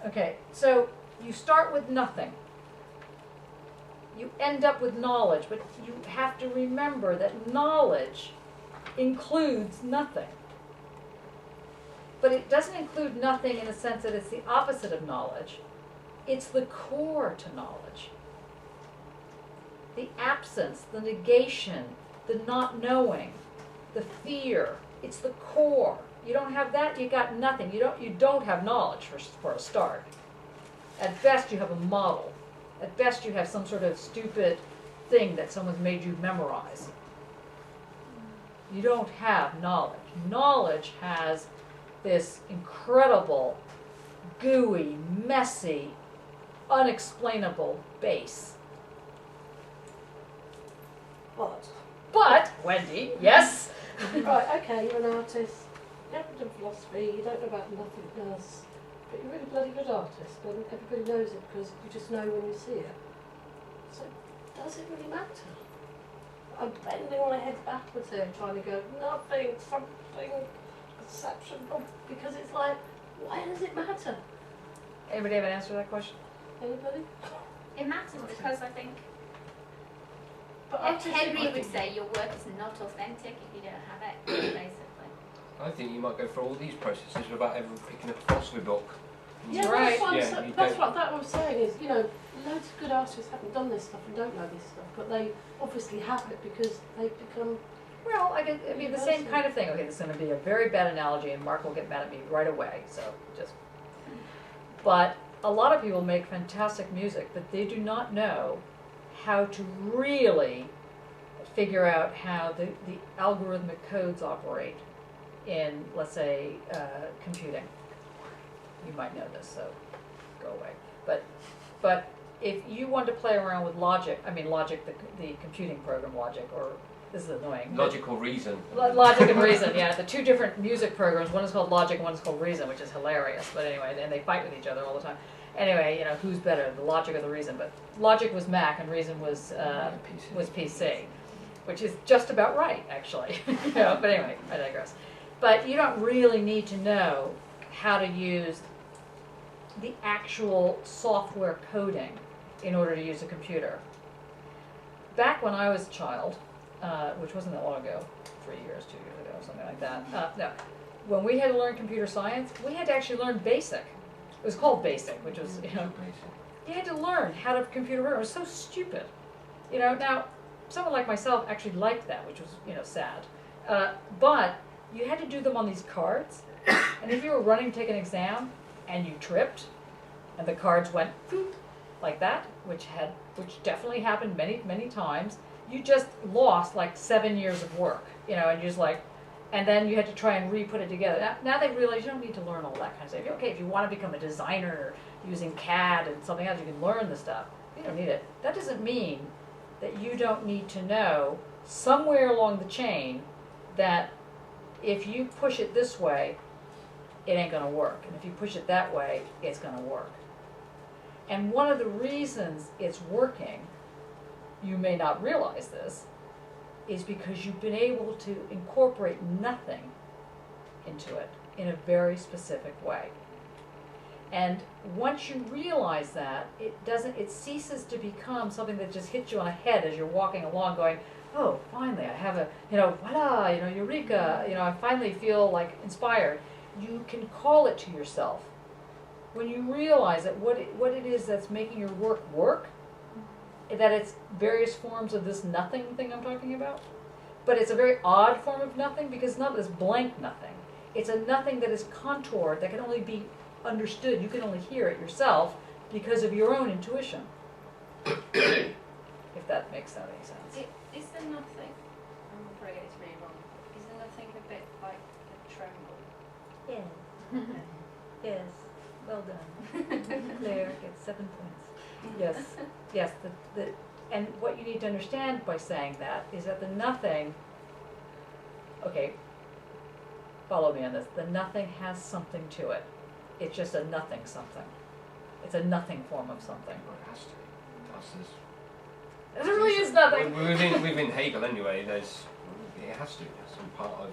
Okay, so you start with nothing. You end up with knowledge, but you have to remember that knowledge includes nothing. But it doesn't include nothing in the sense that it's the opposite of knowledge. It's the core to knowledge. The absence, the negation, the not knowing, the fear, it's the core. You don't have that, you got nothing. You don't have knowledge for a start. At best you have a model. At best you have some sort of stupid thing that someone's made you memorize. You don't have knowledge. Knowledge has this incredible, gooey, messy, unexplainable base. But, Wendy, yes? Right, okay, you're an artist, you haven't done philosophy, you don't know about nothing else, but you're a really bloody good artist, and everybody knows it because you just know when you see it. So, does it really matter? I'm bending my head backwards here, trying to go, nothing, something, perception, because it's like, why does it matter? Anybody have an answer to that question? Anybody? It matters because I think But Henry would say your work is not authentic if you don't have it, basically. I think you might go through all these processes without ever picking up a philosophy book. Yeah, right. That's what I'm saying is, you know, loads of good artists haven't done this stuff and don't know this stuff, but they obviously have it because they've become... Well, I mean, the same kind of thing. Okay, this is going to be a very bad analogy, and Mark will get mad at me right away, so just... But a lot of people make fantastic music, but they do not know how to really figure out how the algorithmic codes operate in, let's say, computing. You might know this, so go away. But if you want to play around with logic, I mean logic, the computing program logic, or this is annoying. Logical reason. Logic and reason, yeah. The two different music programs, one is called Logic and one is called Reason, which is hilarious. But anyway, and they fight with each other all the time. Anyway, you know, who's better, the Logic or the Reason? But Logic was Mac and Reason was PC, which is just about right, actually. You know, but anyway, I digress. But you don't really need to know how to use the actual software coding in order to use a computer. Back when I was a child, which wasn't that long ago, 3 years, 2 years ago, something like that. No, when we had to learn computer science, we had to actually learn BASIC. It was called BASIC, which was, you know, you had to learn how to computer program. It was so stupid. You know, now, someone like myself actually liked that, which was, you know, sad. But you had to do them on these cards, and if you were running to take an exam and you tripped, and the cards went like that, which definitely happened many, many times, you just lost like 7 years of work, you know, and you just like, and then you had to try and re-put it together. Now they realize you don't need to learn all that kind of stuff. Okay, if you want to become a designer using CAD and something else, you can learn the stuff. You don't need it. That doesn't mean that you don't need to know somewhere along the chain that if you push it this way, it ain't going to work. And if you push it that way, it's going to work. And one of the reasons it's working, you may not realize this, is because you've been able to incorporate nothing into it in a very specific way. And once you realize that, it ceases to become something that just hits you on the head as you're walking along going, oh, finally, I have a, voila, eureka, I finally feel like inspired. You can call it to yourself. When you realize that what it is that's making your work, that it's various forms of this nothing thing I'm talking about, but it's a very odd form of nothing because it's not this blank nothing. It's a nothing that is contoured, that can only be understood. You can only hear it yourself because of your own intuition. If that makes any sense. Is there nothing, I'm afraid it's really wrong, is there nothing a bit like a tremble? Yeah. Yes. Well done. Claire gets 7 points. Yes. Yes. And what you need to understand by saying that is that the nothing, okay, follow me on this, the nothing has something to it. It's just a nothing something. It's a nothing form of something. Well, it has to be. That's It really is nothing. Within Hegel anyway, it has to be some part of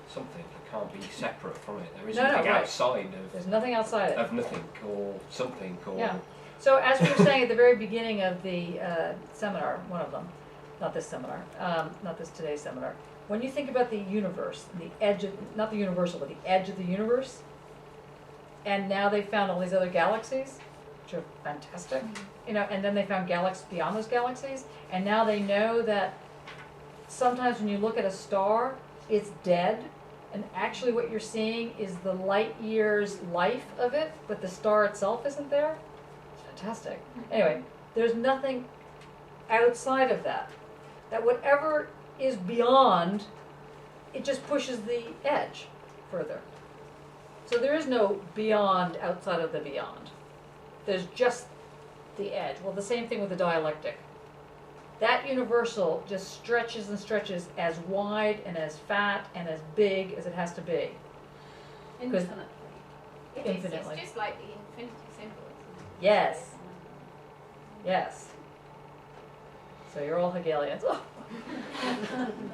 something. It can't be separate from it. There isn't anything outside of. There's nothing outside it. Of nothing or something or. Yeah. So as we were saying at the very beginning of the seminar, one of them, not this seminar, not this today's seminar, when you think about the universe, the edge of, not the universal, but the edge of the universe, and now they found all these other galaxies, which are fantastic, and then they found galaxies beyond those galaxies, and now they know that sometimes when you look at a star, it's dead, and actually what you're seeing is the light years life of it, but the star itself isn't there. It's fantastic. Anyway, there's nothing outside of that. That whatever is beyond, it just pushes the edge further. So there is no beyond outside of the beyond. There's just the edge. Well, the same thing with the dialectic. That universal just stretches and stretches as wide and as fat and as big as it has to be. Infinitely. Infinitely. It's just like the infinity symbol, isn't it? Yes. Yes. So you're all Hegelians. Oh.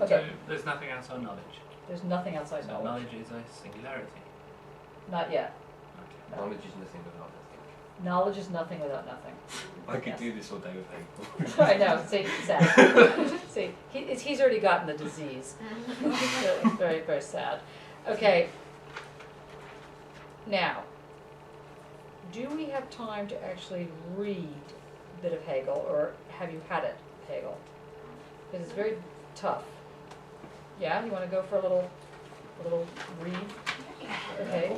Okay. So there's nothing outside knowledge. There's nothing outside So knowledge. knowledge is a singularity. Not yet. Okay. Knowledge is nothing without nothing. Knowledge is nothing without nothing. I could Yes. do this all day with Hegel. I know. See, sad. See, he's already gotten the disease. It's very, very sad. Okay. Now, do we have time to actually read a bit of Hegel, or have you had it, Hegel? Because it's very tough. Yeah, you want to go for a little read? Okay.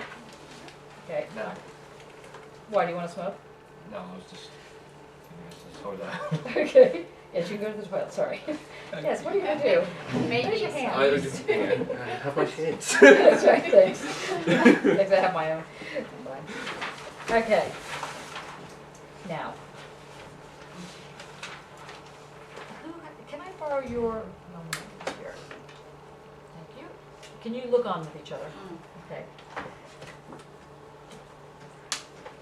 Okay. No. Why do you want to smoke? No, I was just toilet. Okay. Yes, you can go to the toilet. Sorry. Yes. What are you gonna do? Maybe Raise your it's hand. I just have my shades. That's right. Thanks. Thanks. I have my own. Fine. Okay. Now, can I borrow your moment here? Thank you. Can you look on with each other? Okay.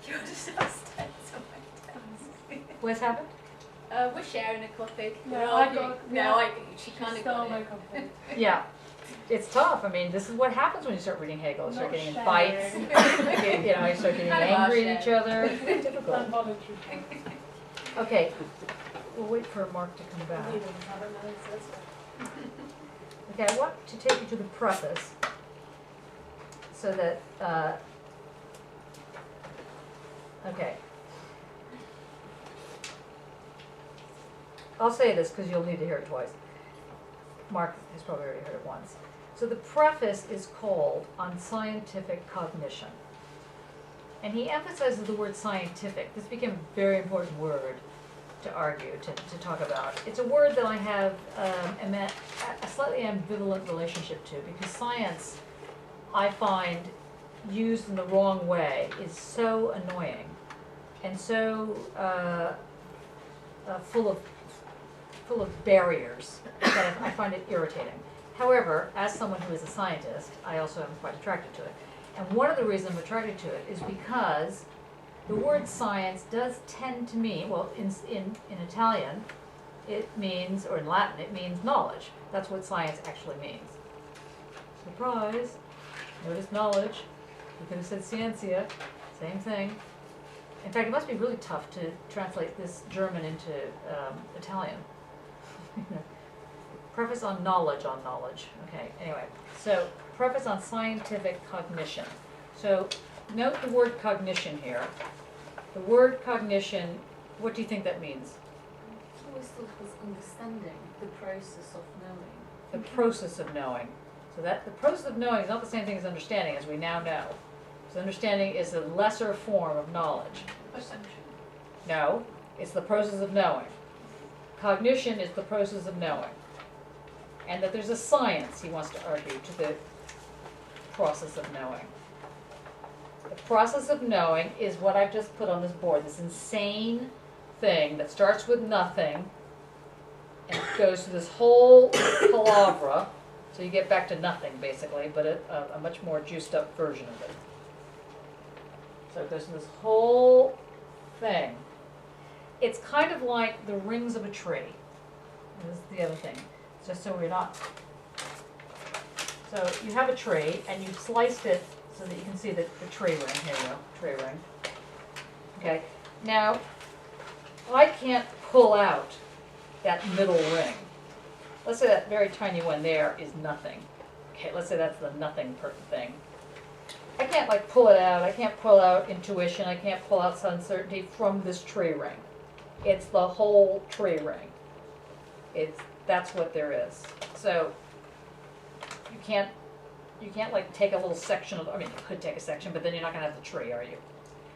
You're just upstairs on my desk. What's happened? We're sharing a copy. No, I got. She kind of stole got my it. copy. Yeah. It's tough. I mean, this is what happens when you start reading Hegel. You start Not getting in sharing. fights. You start getting Kind of are angry at each sharing. other. It's difficult. Involuntary. Okay. We'll wait for Mark to come back. You didn't have it, no, so it's fine. Okay, I want to take you to the preface so that, okay. I'll say this because you'll need to hear it twice. Mark has probably already heard it once. So the preface is called On Scientific Cognition. And he emphasizes the word scientific. This became a very important word to argue, to talk about. It's a word that I have a slightly ambivalent relationship to, because science, I find, used in the wrong way, is so annoying and so full of barriers that I find it irritating. However, as someone who is a scientist, I also am quite attracted to it. And one of the reasons I'm attracted to it is because the word science does tend to mean, well, in Italian, it means, or in Latin, it means knowledge. That's what science actually means. Surprise! Notice knowledge. You could have said scientia, same thing. In fact, it must be really tough to translate this German into Italian. Preface on knowledge on knowledge. Okay, anyway. So, preface on scientific cognition. So, note the word cognition here. The word cognition, what do you think that means? I always thought it was understanding, the process of knowing. The process of knowing. So that the process of knowing is not the same thing as understanding, as we now know. So understanding is a lesser form of knowledge. Perception. No, it's the process of knowing. Cognition is the process of knowing. And that there's a science, he wants to argue, to the process of knowing. The process of knowing is what I've just put on this board, this insane thing that starts with nothing and goes through this whole palavra, so you get back to nothing basically, but a much more juiced up version of it. So it goes through this whole thing. It's kind of like the rings of a tree. And this is the other thing, just so we're not. So you have a tree and you've sliced it so that you can see the tree ring. Here you go, tree ring. Okay, now I can't pull out that middle ring. Let's say that very tiny one there is nothing. Okay, let's say that's the nothing thing. I can't like pull it out. I can't pull out intuition. I can't pull out uncertainty from this tree ring. It's the whole tree ring. That's what there is. So you can't like take a little section of, I mean, you could take a section, but then you're not going to have the tree, are you?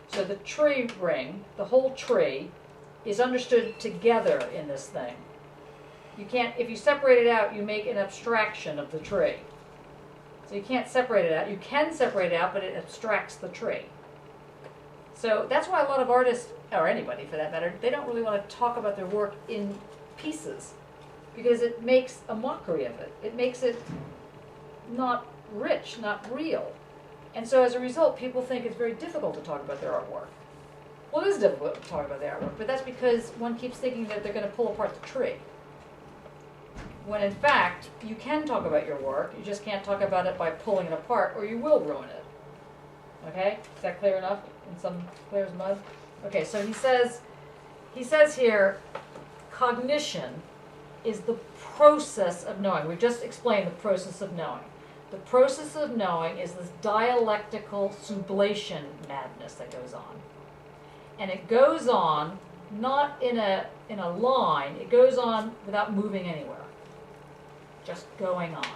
So the tree ring, the whole tree, is understood together in this thing. You can't, if you separate it out, you make an abstraction of the tree. So you can't separate it out. You can separate it out, but it abstracts the tree. So that's why a lot of artists, or anybody for that matter, they don't really want to talk about their work in pieces, because it makes a mockery of it. It makes it not rich, not real. And so as a result, people think it's very difficult to talk about their artwork. Well, it is difficult to talk about their artwork, but that's because one keeps thinking that they're going to pull apart the tree. When in fact, you can talk about your work, you just can't talk about it by pulling it apart, or you will ruin it. Okay? Is that clear enough? In some clear as mud? Okay, so he says here, cognition is the process of knowing. We've just explained the process of knowing. The process of knowing is this dialectical sublation madness that goes on. And it goes on not in a line, it goes on without moving anywhere. Just going on.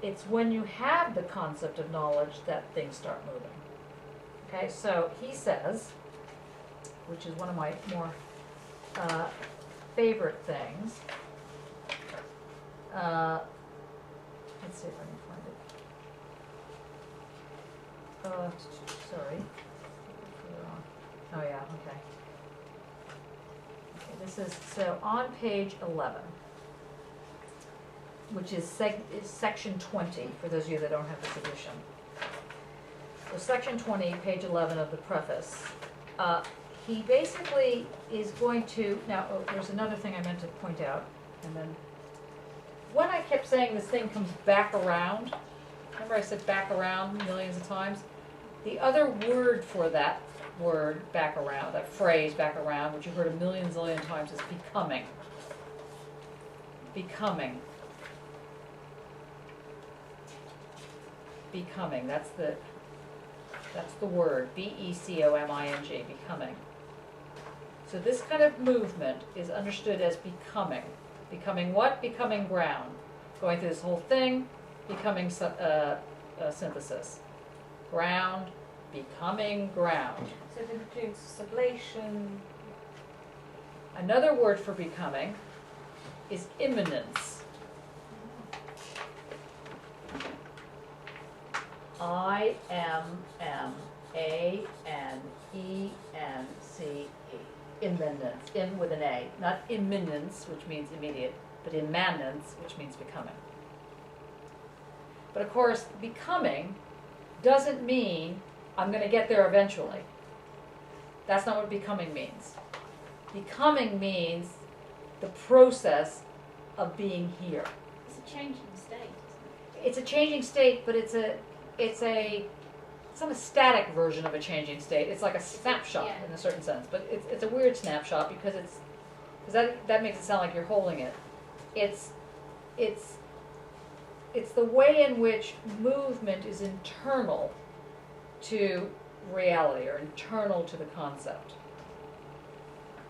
It's when you have the concept of knowledge that things start moving. Okay, so he says, which is one of my more favorite things. Let's see if I can find it. Sorry. Oh yeah, okay. Okay, this is, so on page 11, which is section 20, for those of you that don't have this edition. So section 20, page 11 of the preface. He basically is going to, now there's another thing I meant to point out, and then, when I kept saying this thing comes back around, remember I said back around millions of times? The other word for that word, back around, that phrase, back around, which you've heard a million zillion times, is becoming. Becoming. Becoming, that's the word, B-E-C-O-M-I-N-G, becoming. So this kind of movement is understood as becoming. Becoming what? Becoming ground. Going through this whole thing, becoming synthesis. Ground, becoming ground. So it includes sublation. Another word for becoming is imminence. I-M-M-A-N-E-N-C-E. Imminence, in with an A, not imminence, which means immediate, but immanence, which means becoming. But of course, becoming doesn't mean I'm going to get there eventually. That's not what becoming means. Becoming means the process of being here. It's a changing state, isn't it? It's a changing state, but it's not a static version of a changing state. It's like a snapshot in a certain sense, but it's a weird snapshot because that makes it sound like you're holding it. it's the way in which movement is internal to reality or internal to the concept.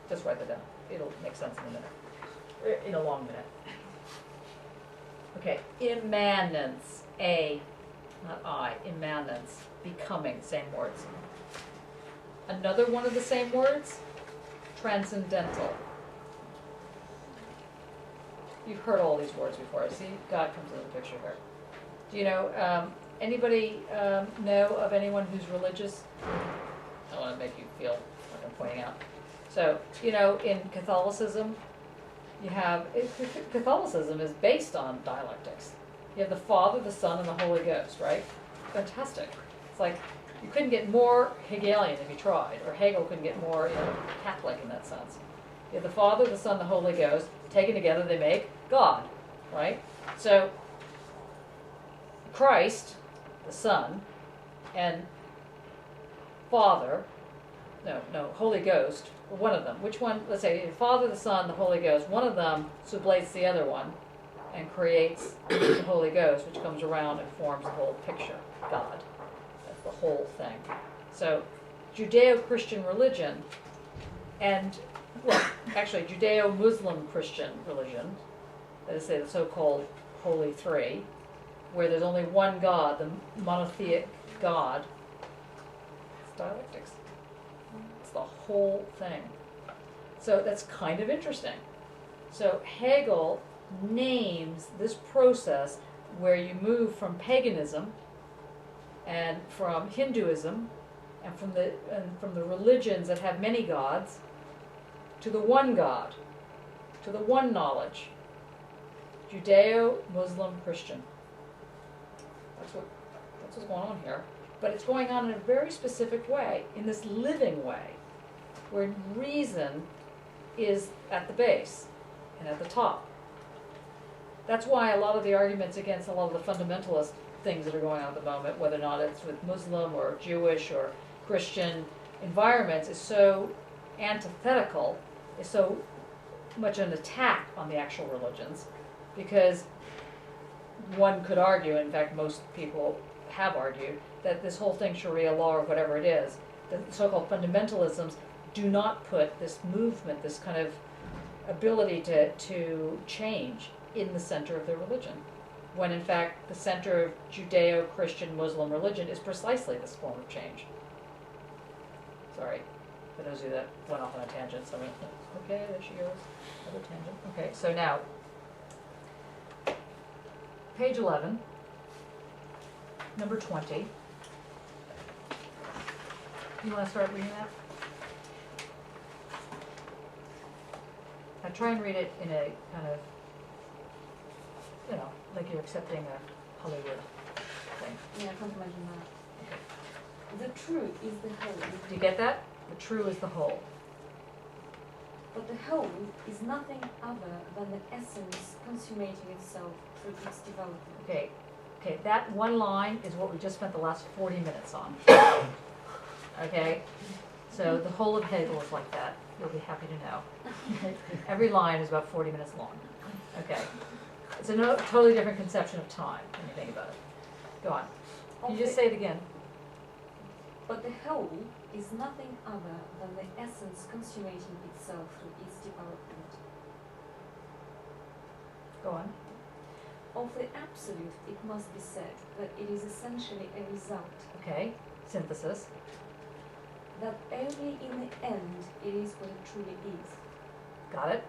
Just write that down. It'll make sense in a minute. In a long minute. Okay, immanence. A, not I. Immanence. Becoming. Same words. Another one of the same words. Transcendental. You've heard all these words before. See, God comes into the picture here. Do you know, anybody know of anyone who's religious? I want to make you feel like I'm pointing out. So, you know, in Catholicism, you have, Catholicism is based on dialectics. You have the Father, the Son, and the Holy Ghost, right? Fantastic. It's like, you couldn't get more Hegelian if you tried, or Hegel couldn't get more, Catholic in that sense. You have the Father, the Son, the Holy Ghost. Taken together, they make God, right? So, Christ, the Son, and Father, Holy Ghost, one of them. Which one? Let's say Father, the Son, the Holy Ghost. One of them sublates the other one and creates the Holy Ghost, which comes around and forms the whole picture. God. That's the whole thing. So, Judeo-Christian religion and, well, actually Judeo-Muslim Christian religion, that is, say, the so-called Holy Three, where there's only one God, the monotheic God, it's dialectics. It's the whole thing. So that's kind of interesting. So Hegel names this process where you move from paganism and from Hinduism and from the religions that have many gods to the one God, to the one knowledge. Judeo-Muslim Christian. That's what's going on here. But it's going on in a very specific way, in this living way, where reason is at the base and at the top. That's why a lot of the arguments against a lot of the fundamentalist things that are going on at the moment, whether or not it's with Muslim or Jewish or Christian environments, is so antithetical, is so much an attack on the actual religions, because one could argue, in fact most people have argued, that this whole thing, Sharia law or whatever it is, the so-called fundamentalisms do not put this movement, this kind of ability to change in the center of their religion, when in fact the center of Judeo-Christian Muslim religion is precisely this form of change. Sorry, for those of you that went off on a tangent, so okay, there she goes, another tangent. Okay, so now, page 11, number 20. You want to start reading that? I try and read it in a kind of, like you're accepting a Hollywood thing. Yeah, I can't imagine that. The true is the whole. Do you get that? The true is the whole. But the whole is nothing other than the essence consummating itself through its development. Okay, that one line is what we just spent the last 40 minutes on. Okay, so the whole of Hegel is like that. You'll be happy to know. Every line is about 40 minutes long. Okay, it's a totally different conception of time when you think about it. Go on. Can you just say it again? But the whole is nothing other than the essence consummating itself through its development. Go on. Of the absolute, it must be said that it is essentially a result. Okay, synthesis. That only in the end it is what it truly is. Got it.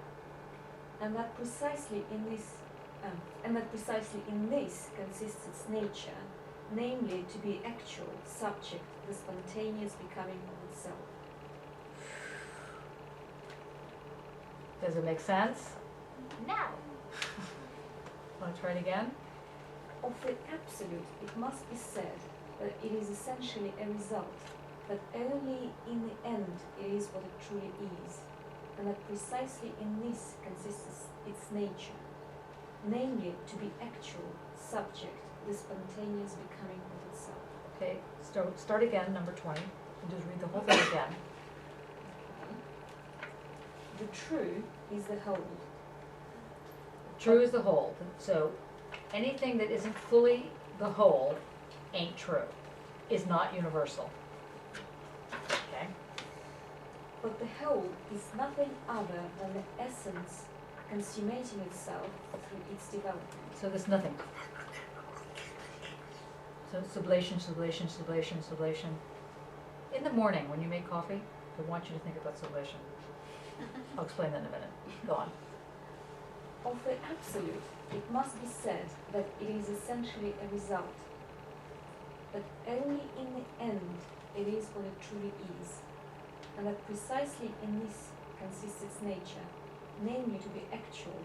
And that precisely in this consists its nature, namely to be actual, subject, the spontaneous becoming of itself. Does it make sense? No. Want to try it again? Of the absolute, it must be said that it is essentially a result, that only in the end it is what it truly is, and that precisely in this consists its nature, namely to be actual, subject, the spontaneous becoming of itself. Okay, start again, number 20, and just read the whole thing again. The true is the whole. True is the whole. So anything that isn't fully the whole ain't true, is not universal. Okay? But the whole is nothing other than the essence consummating itself through its development. So there's nothing. So sublation, sublation, sublation, sublation. In the morning when you make coffee, I want you to think about sublation. I'll explain that in a minute. Go on. Of the absolute, it must be said that it is essentially a result, that only in the end it is what it truly is, and that precisely in this consists its nature, namely to be actual,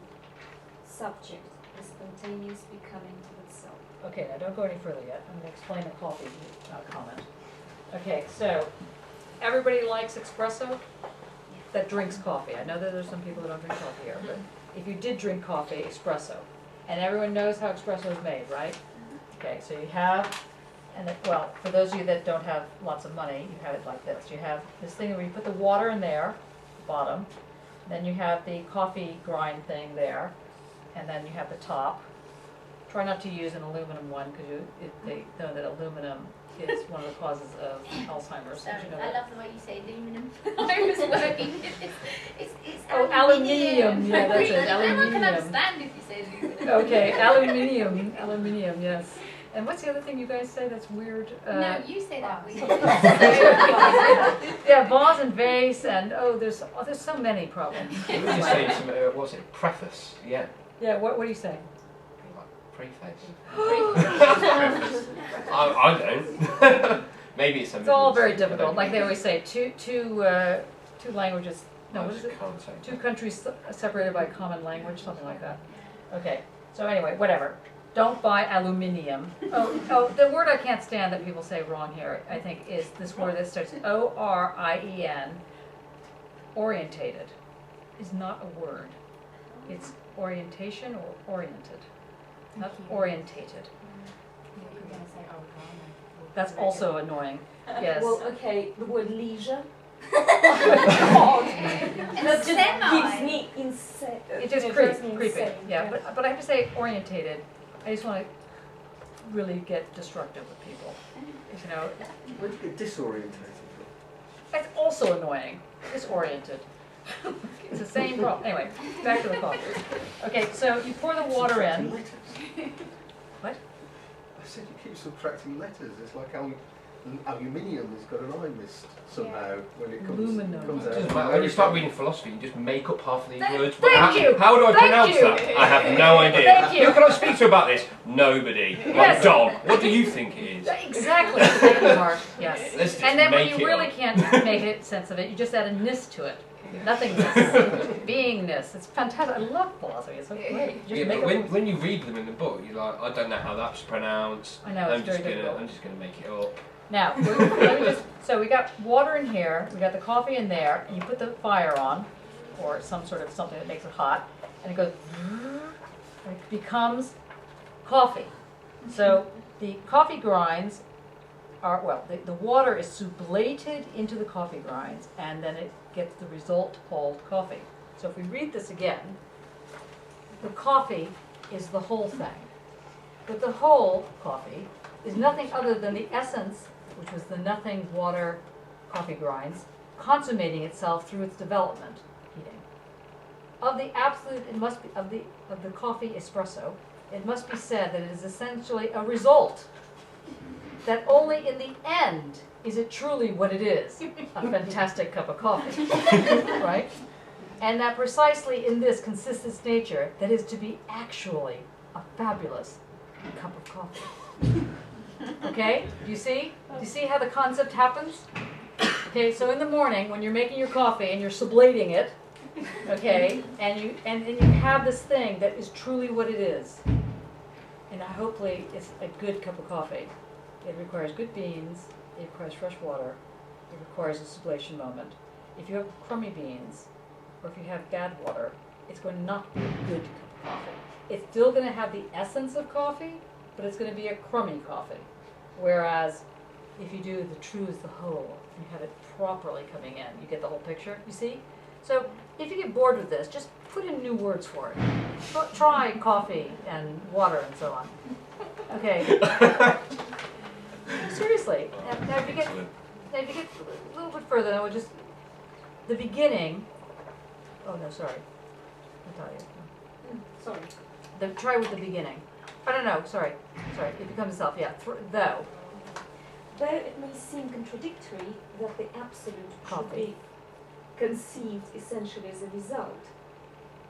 subject, the spontaneous becoming of itself. Okay, now don't go any further yet. I'm going to explain the coffee comment. Okay, so everybody likes espresso that drinks coffee. I know that there's some people that don't drink coffee here, but if you did drink coffee, espresso, and everyone knows how espresso is made, right? Okay, so you have, well, for those of you that don't have lots of money, you have it like this. You have this thing where you put the water in there, bottom, then you have the coffee grind thing there, and then you have the top. Try not to use an aluminum one because they know that aluminum is one of the causes of Alzheimer's. Sorry, Did you know I that? love the way you say aluminum. I was working. It's Oh, aluminium. Yeah, that's it. Everyone can Aluminium. understand if you say aluminum. Okay, aluminium. Aluminium, yes. And what's the other thing you guys say that's weird? No, you say that weird. Yeah, vase and vase, and there's so many problems. You were just saying some, what was it? Preface. Yeah. Yeah, what do you say? Preface. Preface. I don't. Maybe it's something. It's all very difficult. Like they always say, two languages. No, what is it? Can't say. Two countries separated by a common language, something like that. Okay. So anyway, whatever. Don't buy aluminium. Oh, the word I can't stand that people say wrong here, I think, is this word that starts O-R-I-E-N. Orientated is not a word. It's orientation or oriented, not orientated. That's also annoying. Yes. Well, okay, the word leisure. That just gives me insane. It just creepy. Yeah, but I have to say orientated. I just want to really get destructive with people. You know, Where do you get disorientated that's also annoying. Disoriented. It's the same problem. Anyway, back to the coffee. Okay, so you pour the water in. What? I said you keep subtracting letters. It's like aluminium has got an eye mist somehow when it comes out. It doesn't matter. When you start reading philosophy, you just make up half of these words. Thank you. How do I pronounce that? I have no idea. Thank you. Who can I speak to about this? Nobody. Yes. Like Don, what do you think it is? Exactly. Thank you, Mark. Yes. Let's just And then when make you it really up. can't make it sense of it, you just add a ness to it. Nothingness. Beingness. It's fantastic. I love philosophy. It's so great. You just Yeah, make but up when you read them in the book, you're like, I don't know how that's pronounced. I know, it's very difficult. I'm just gonna make it up. Now, let me just, so we got water in here, we got the coffee in there, and you put the fire on, or some sort of something that makes it hot, and it goes, and it becomes coffee. So the coffee grinds are, well, the water is sublated into the coffee grinds, and then it gets the result called coffee. So if we read this again, the coffee is the whole thing. But the whole coffee is nothing other than the essence, which was the nothing water coffee grinds, consummating itself through its development, heating. Of the absolute, it must be, of the coffee espresso, it must be said that it is essentially a result, that only in the end is it truly what it is, a fantastic cup of coffee, right? And that precisely in this consists its nature, that is to be actually a fabulous cup of coffee. Okay, do you see? Do you see how the concept happens? Okay, so in the morning when you're making your coffee and you're sublating it, okay, and you have this thing that is truly what it is, and hopefully it's a good cup of coffee. It requires good beans, it requires fresh water, it requires a sublation moment. If you have crummy beans, or if you have bad water, it's going to not be a good cup of coffee. It's still going to have the essence of coffee, but it's going to be a crummy coffee. Whereas if you do the true is the whole, you have it properly coming in, you get the whole picture, you see? So if you get bored with this, just put in new words for it. Try coffee and water and so on. Okay. Seriously. Now if you get a little bit further, then we'll just the beginning. Oh no, sorry. Natalia. Sorry. Try with the beginning. I don't know. Sorry. It becomes itself. Yeah. Though. Though it may seem contradictory that the absolute should Coffee. be conceived essentially as a result,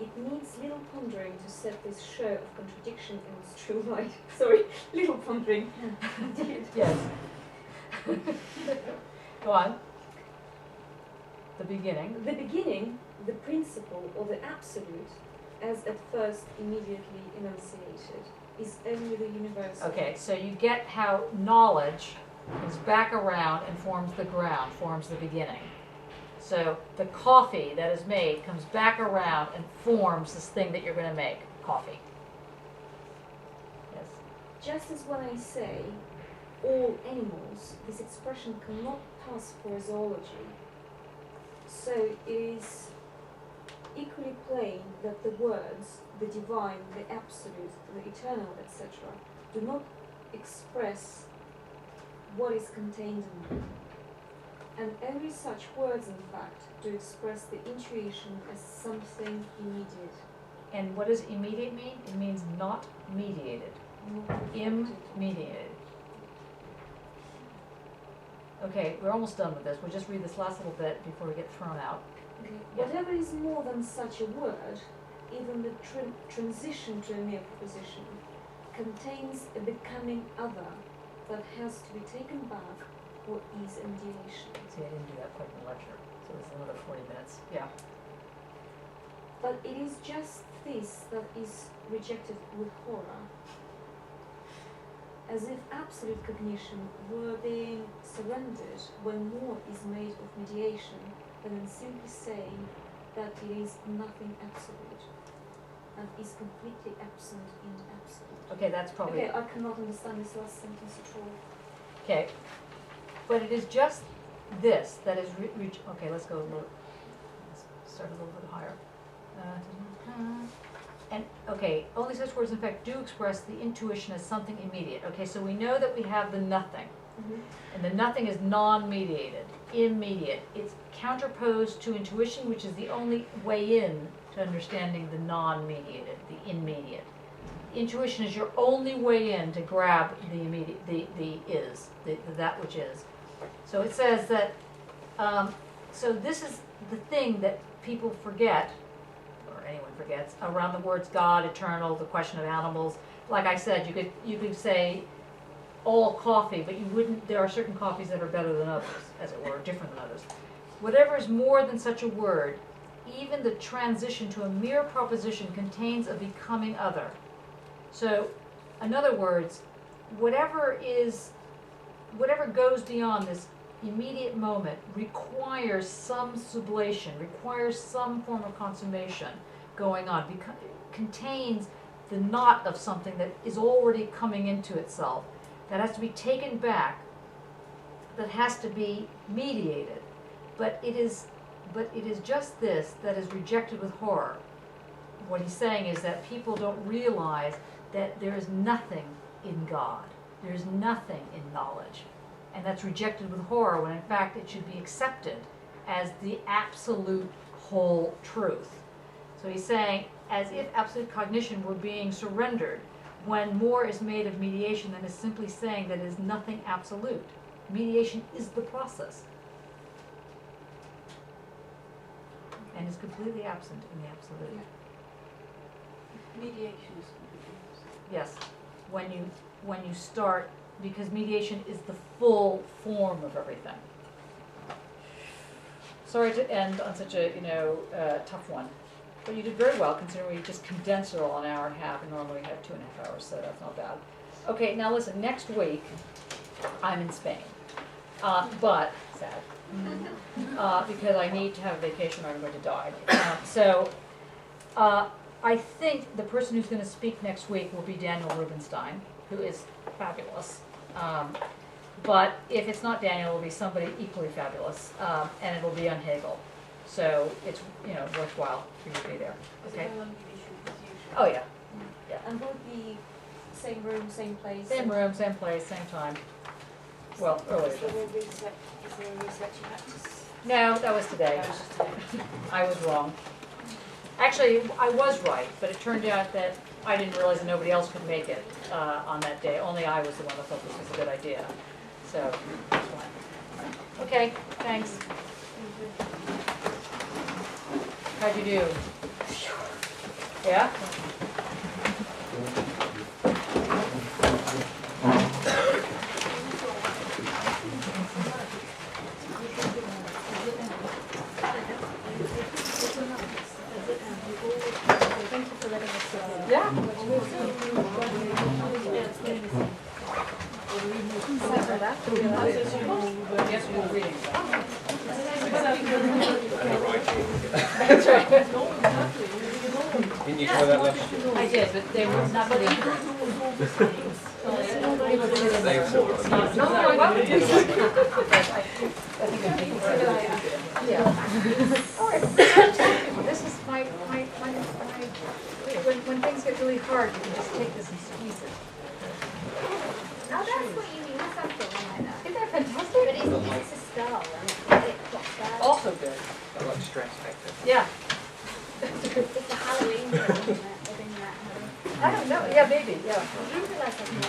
it needs little pondering to set this show of contradiction in its true light. Sorry, little pondering. Indeed. Yes. Go on. The beginning. The beginning, the principle or the absolute, as at first immediately enunciated, is only the universal. Okay, so you get how knowledge comes back around and forms the ground, forms the beginning. So the coffee that is made comes back around and forms this thing that you're going to make, coffee. Yes. Just as when I say all animals, this expression cannot pass for zoology. So it is equally plain that the words, the divine, the absolute, the eternal, etc., do not express what is contained in them. And only such words, in fact, do express the intuition as something immediate. And what does immediate mean? It means not mediated. Immediated. Okay, we're almost done with this. We'll just read this last little bit before we get thrown out. Okay. Yeah. Whatever is more than such a word, even the transition to a mere proposition, contains a becoming other that has to be taken back for ease and dilation. See, I didn't do that quite in the lecture, so it's another 40 minutes. Yeah. But it is just this that is rejected with horror, as if absolute cognition were being surrendered when more is made of mediation than in simply saying that it is nothing absolute and is completely absent in absolute. Okay, that's probably... Okay, I cannot understand this last sentence at all. Okay. But it is just this that is... okay, let's go a little... Let's start a little bit higher. And, okay, only such words in fact do express the intuition as something immediate. Okay, so we know that we have the nothing. And the nothing is non-mediated, immediate. It's counterposed to intuition, which is the only way in to understanding the non-mediated, the immediate. Intuition is your only way in to grab the immediate, the that which is. So it says that, so this is the thing that people forget, or anyone forgets, around the words God, eternal, the question of animals. Like I said, you could say all coffee, but you wouldn't, there are certain coffees that are better than others, as it were, different than others. Whatever is more than such a word, even the transition to a mere proposition contains a becoming other. So, in other words, whatever goes beyond this immediate moment requires some sublation, requires some form of consummation going on, contains the not of something that is already coming into itself, that has to be taken back, that has to be mediated. But it is just this that is rejected with horror. What he's saying is that people don't realize that there is nothing in God. There is nothing in knowledge. And that's rejected with horror when in fact it should be accepted as the absolute whole truth. So he's saying, as if absolute cognition were being surrendered, when more is made of mediation than is simply saying that it is nothing absolute. Mediation is the process. And is completely absent in the absolute. Mediation is completely. Yes, when you start, because mediation is the full form of everything. Sorry to end on such a tough one, but you did very well considering we just condensed it all an hour and a half, and normally we have 2.5 hours, so that's not bad. Okay, now listen. Next week, I'm in Spain, but sad. Because I need to have a vacation or I'm going to die. I think the person who's going to speak next week will be Daniel Rubinstein, who is fabulous. But if it's not Daniel, it will be somebody equally fabulous, and it will be on Hegel. So it's, you know, worthwhile for you to be there, Is okay? it going to be as usual? Oh, yeah, yeah. And will it be same room, same place? Same room, same place, same time. Well, earlier. Is there a research practice? No, that was today. That was just today. I was wrong. Actually, I was right, but it turned out that I didn't realize that nobody else could make it on that day. Only I was the one that thought this was a good idea. So, that's fine. Okay, thanks. How'd you do? Yeah? Thank you for letting us Yeah. Yes, we're reading. That's right. Didn't you try that last year? I did, but they were not really. No, I won't. Yeah. This is my, when things get really hard, you can just take this and squeeze it. Oh, that's what you mean. That sounds good. I like that. Isn't that fantastic? But it's a style and it clocks that. Also good. I like stress factor. Yeah. It's a Halloween thing, isn't it? Within that Halloween. I don't know, yeah, maybe, yeah. I didn't realise I could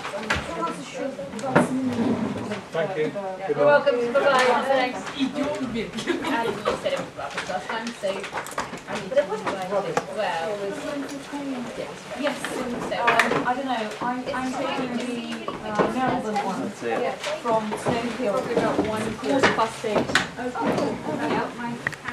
Thank you. You're welcome, bye-bye, thanks. I didn't you said it was rubbish last time, so I mean, But it wasn't rubbish. well, it was, yes, so, I don't know, I'm taking the Melbourne one from Stonehill, about 1:15. Oh, yeah, my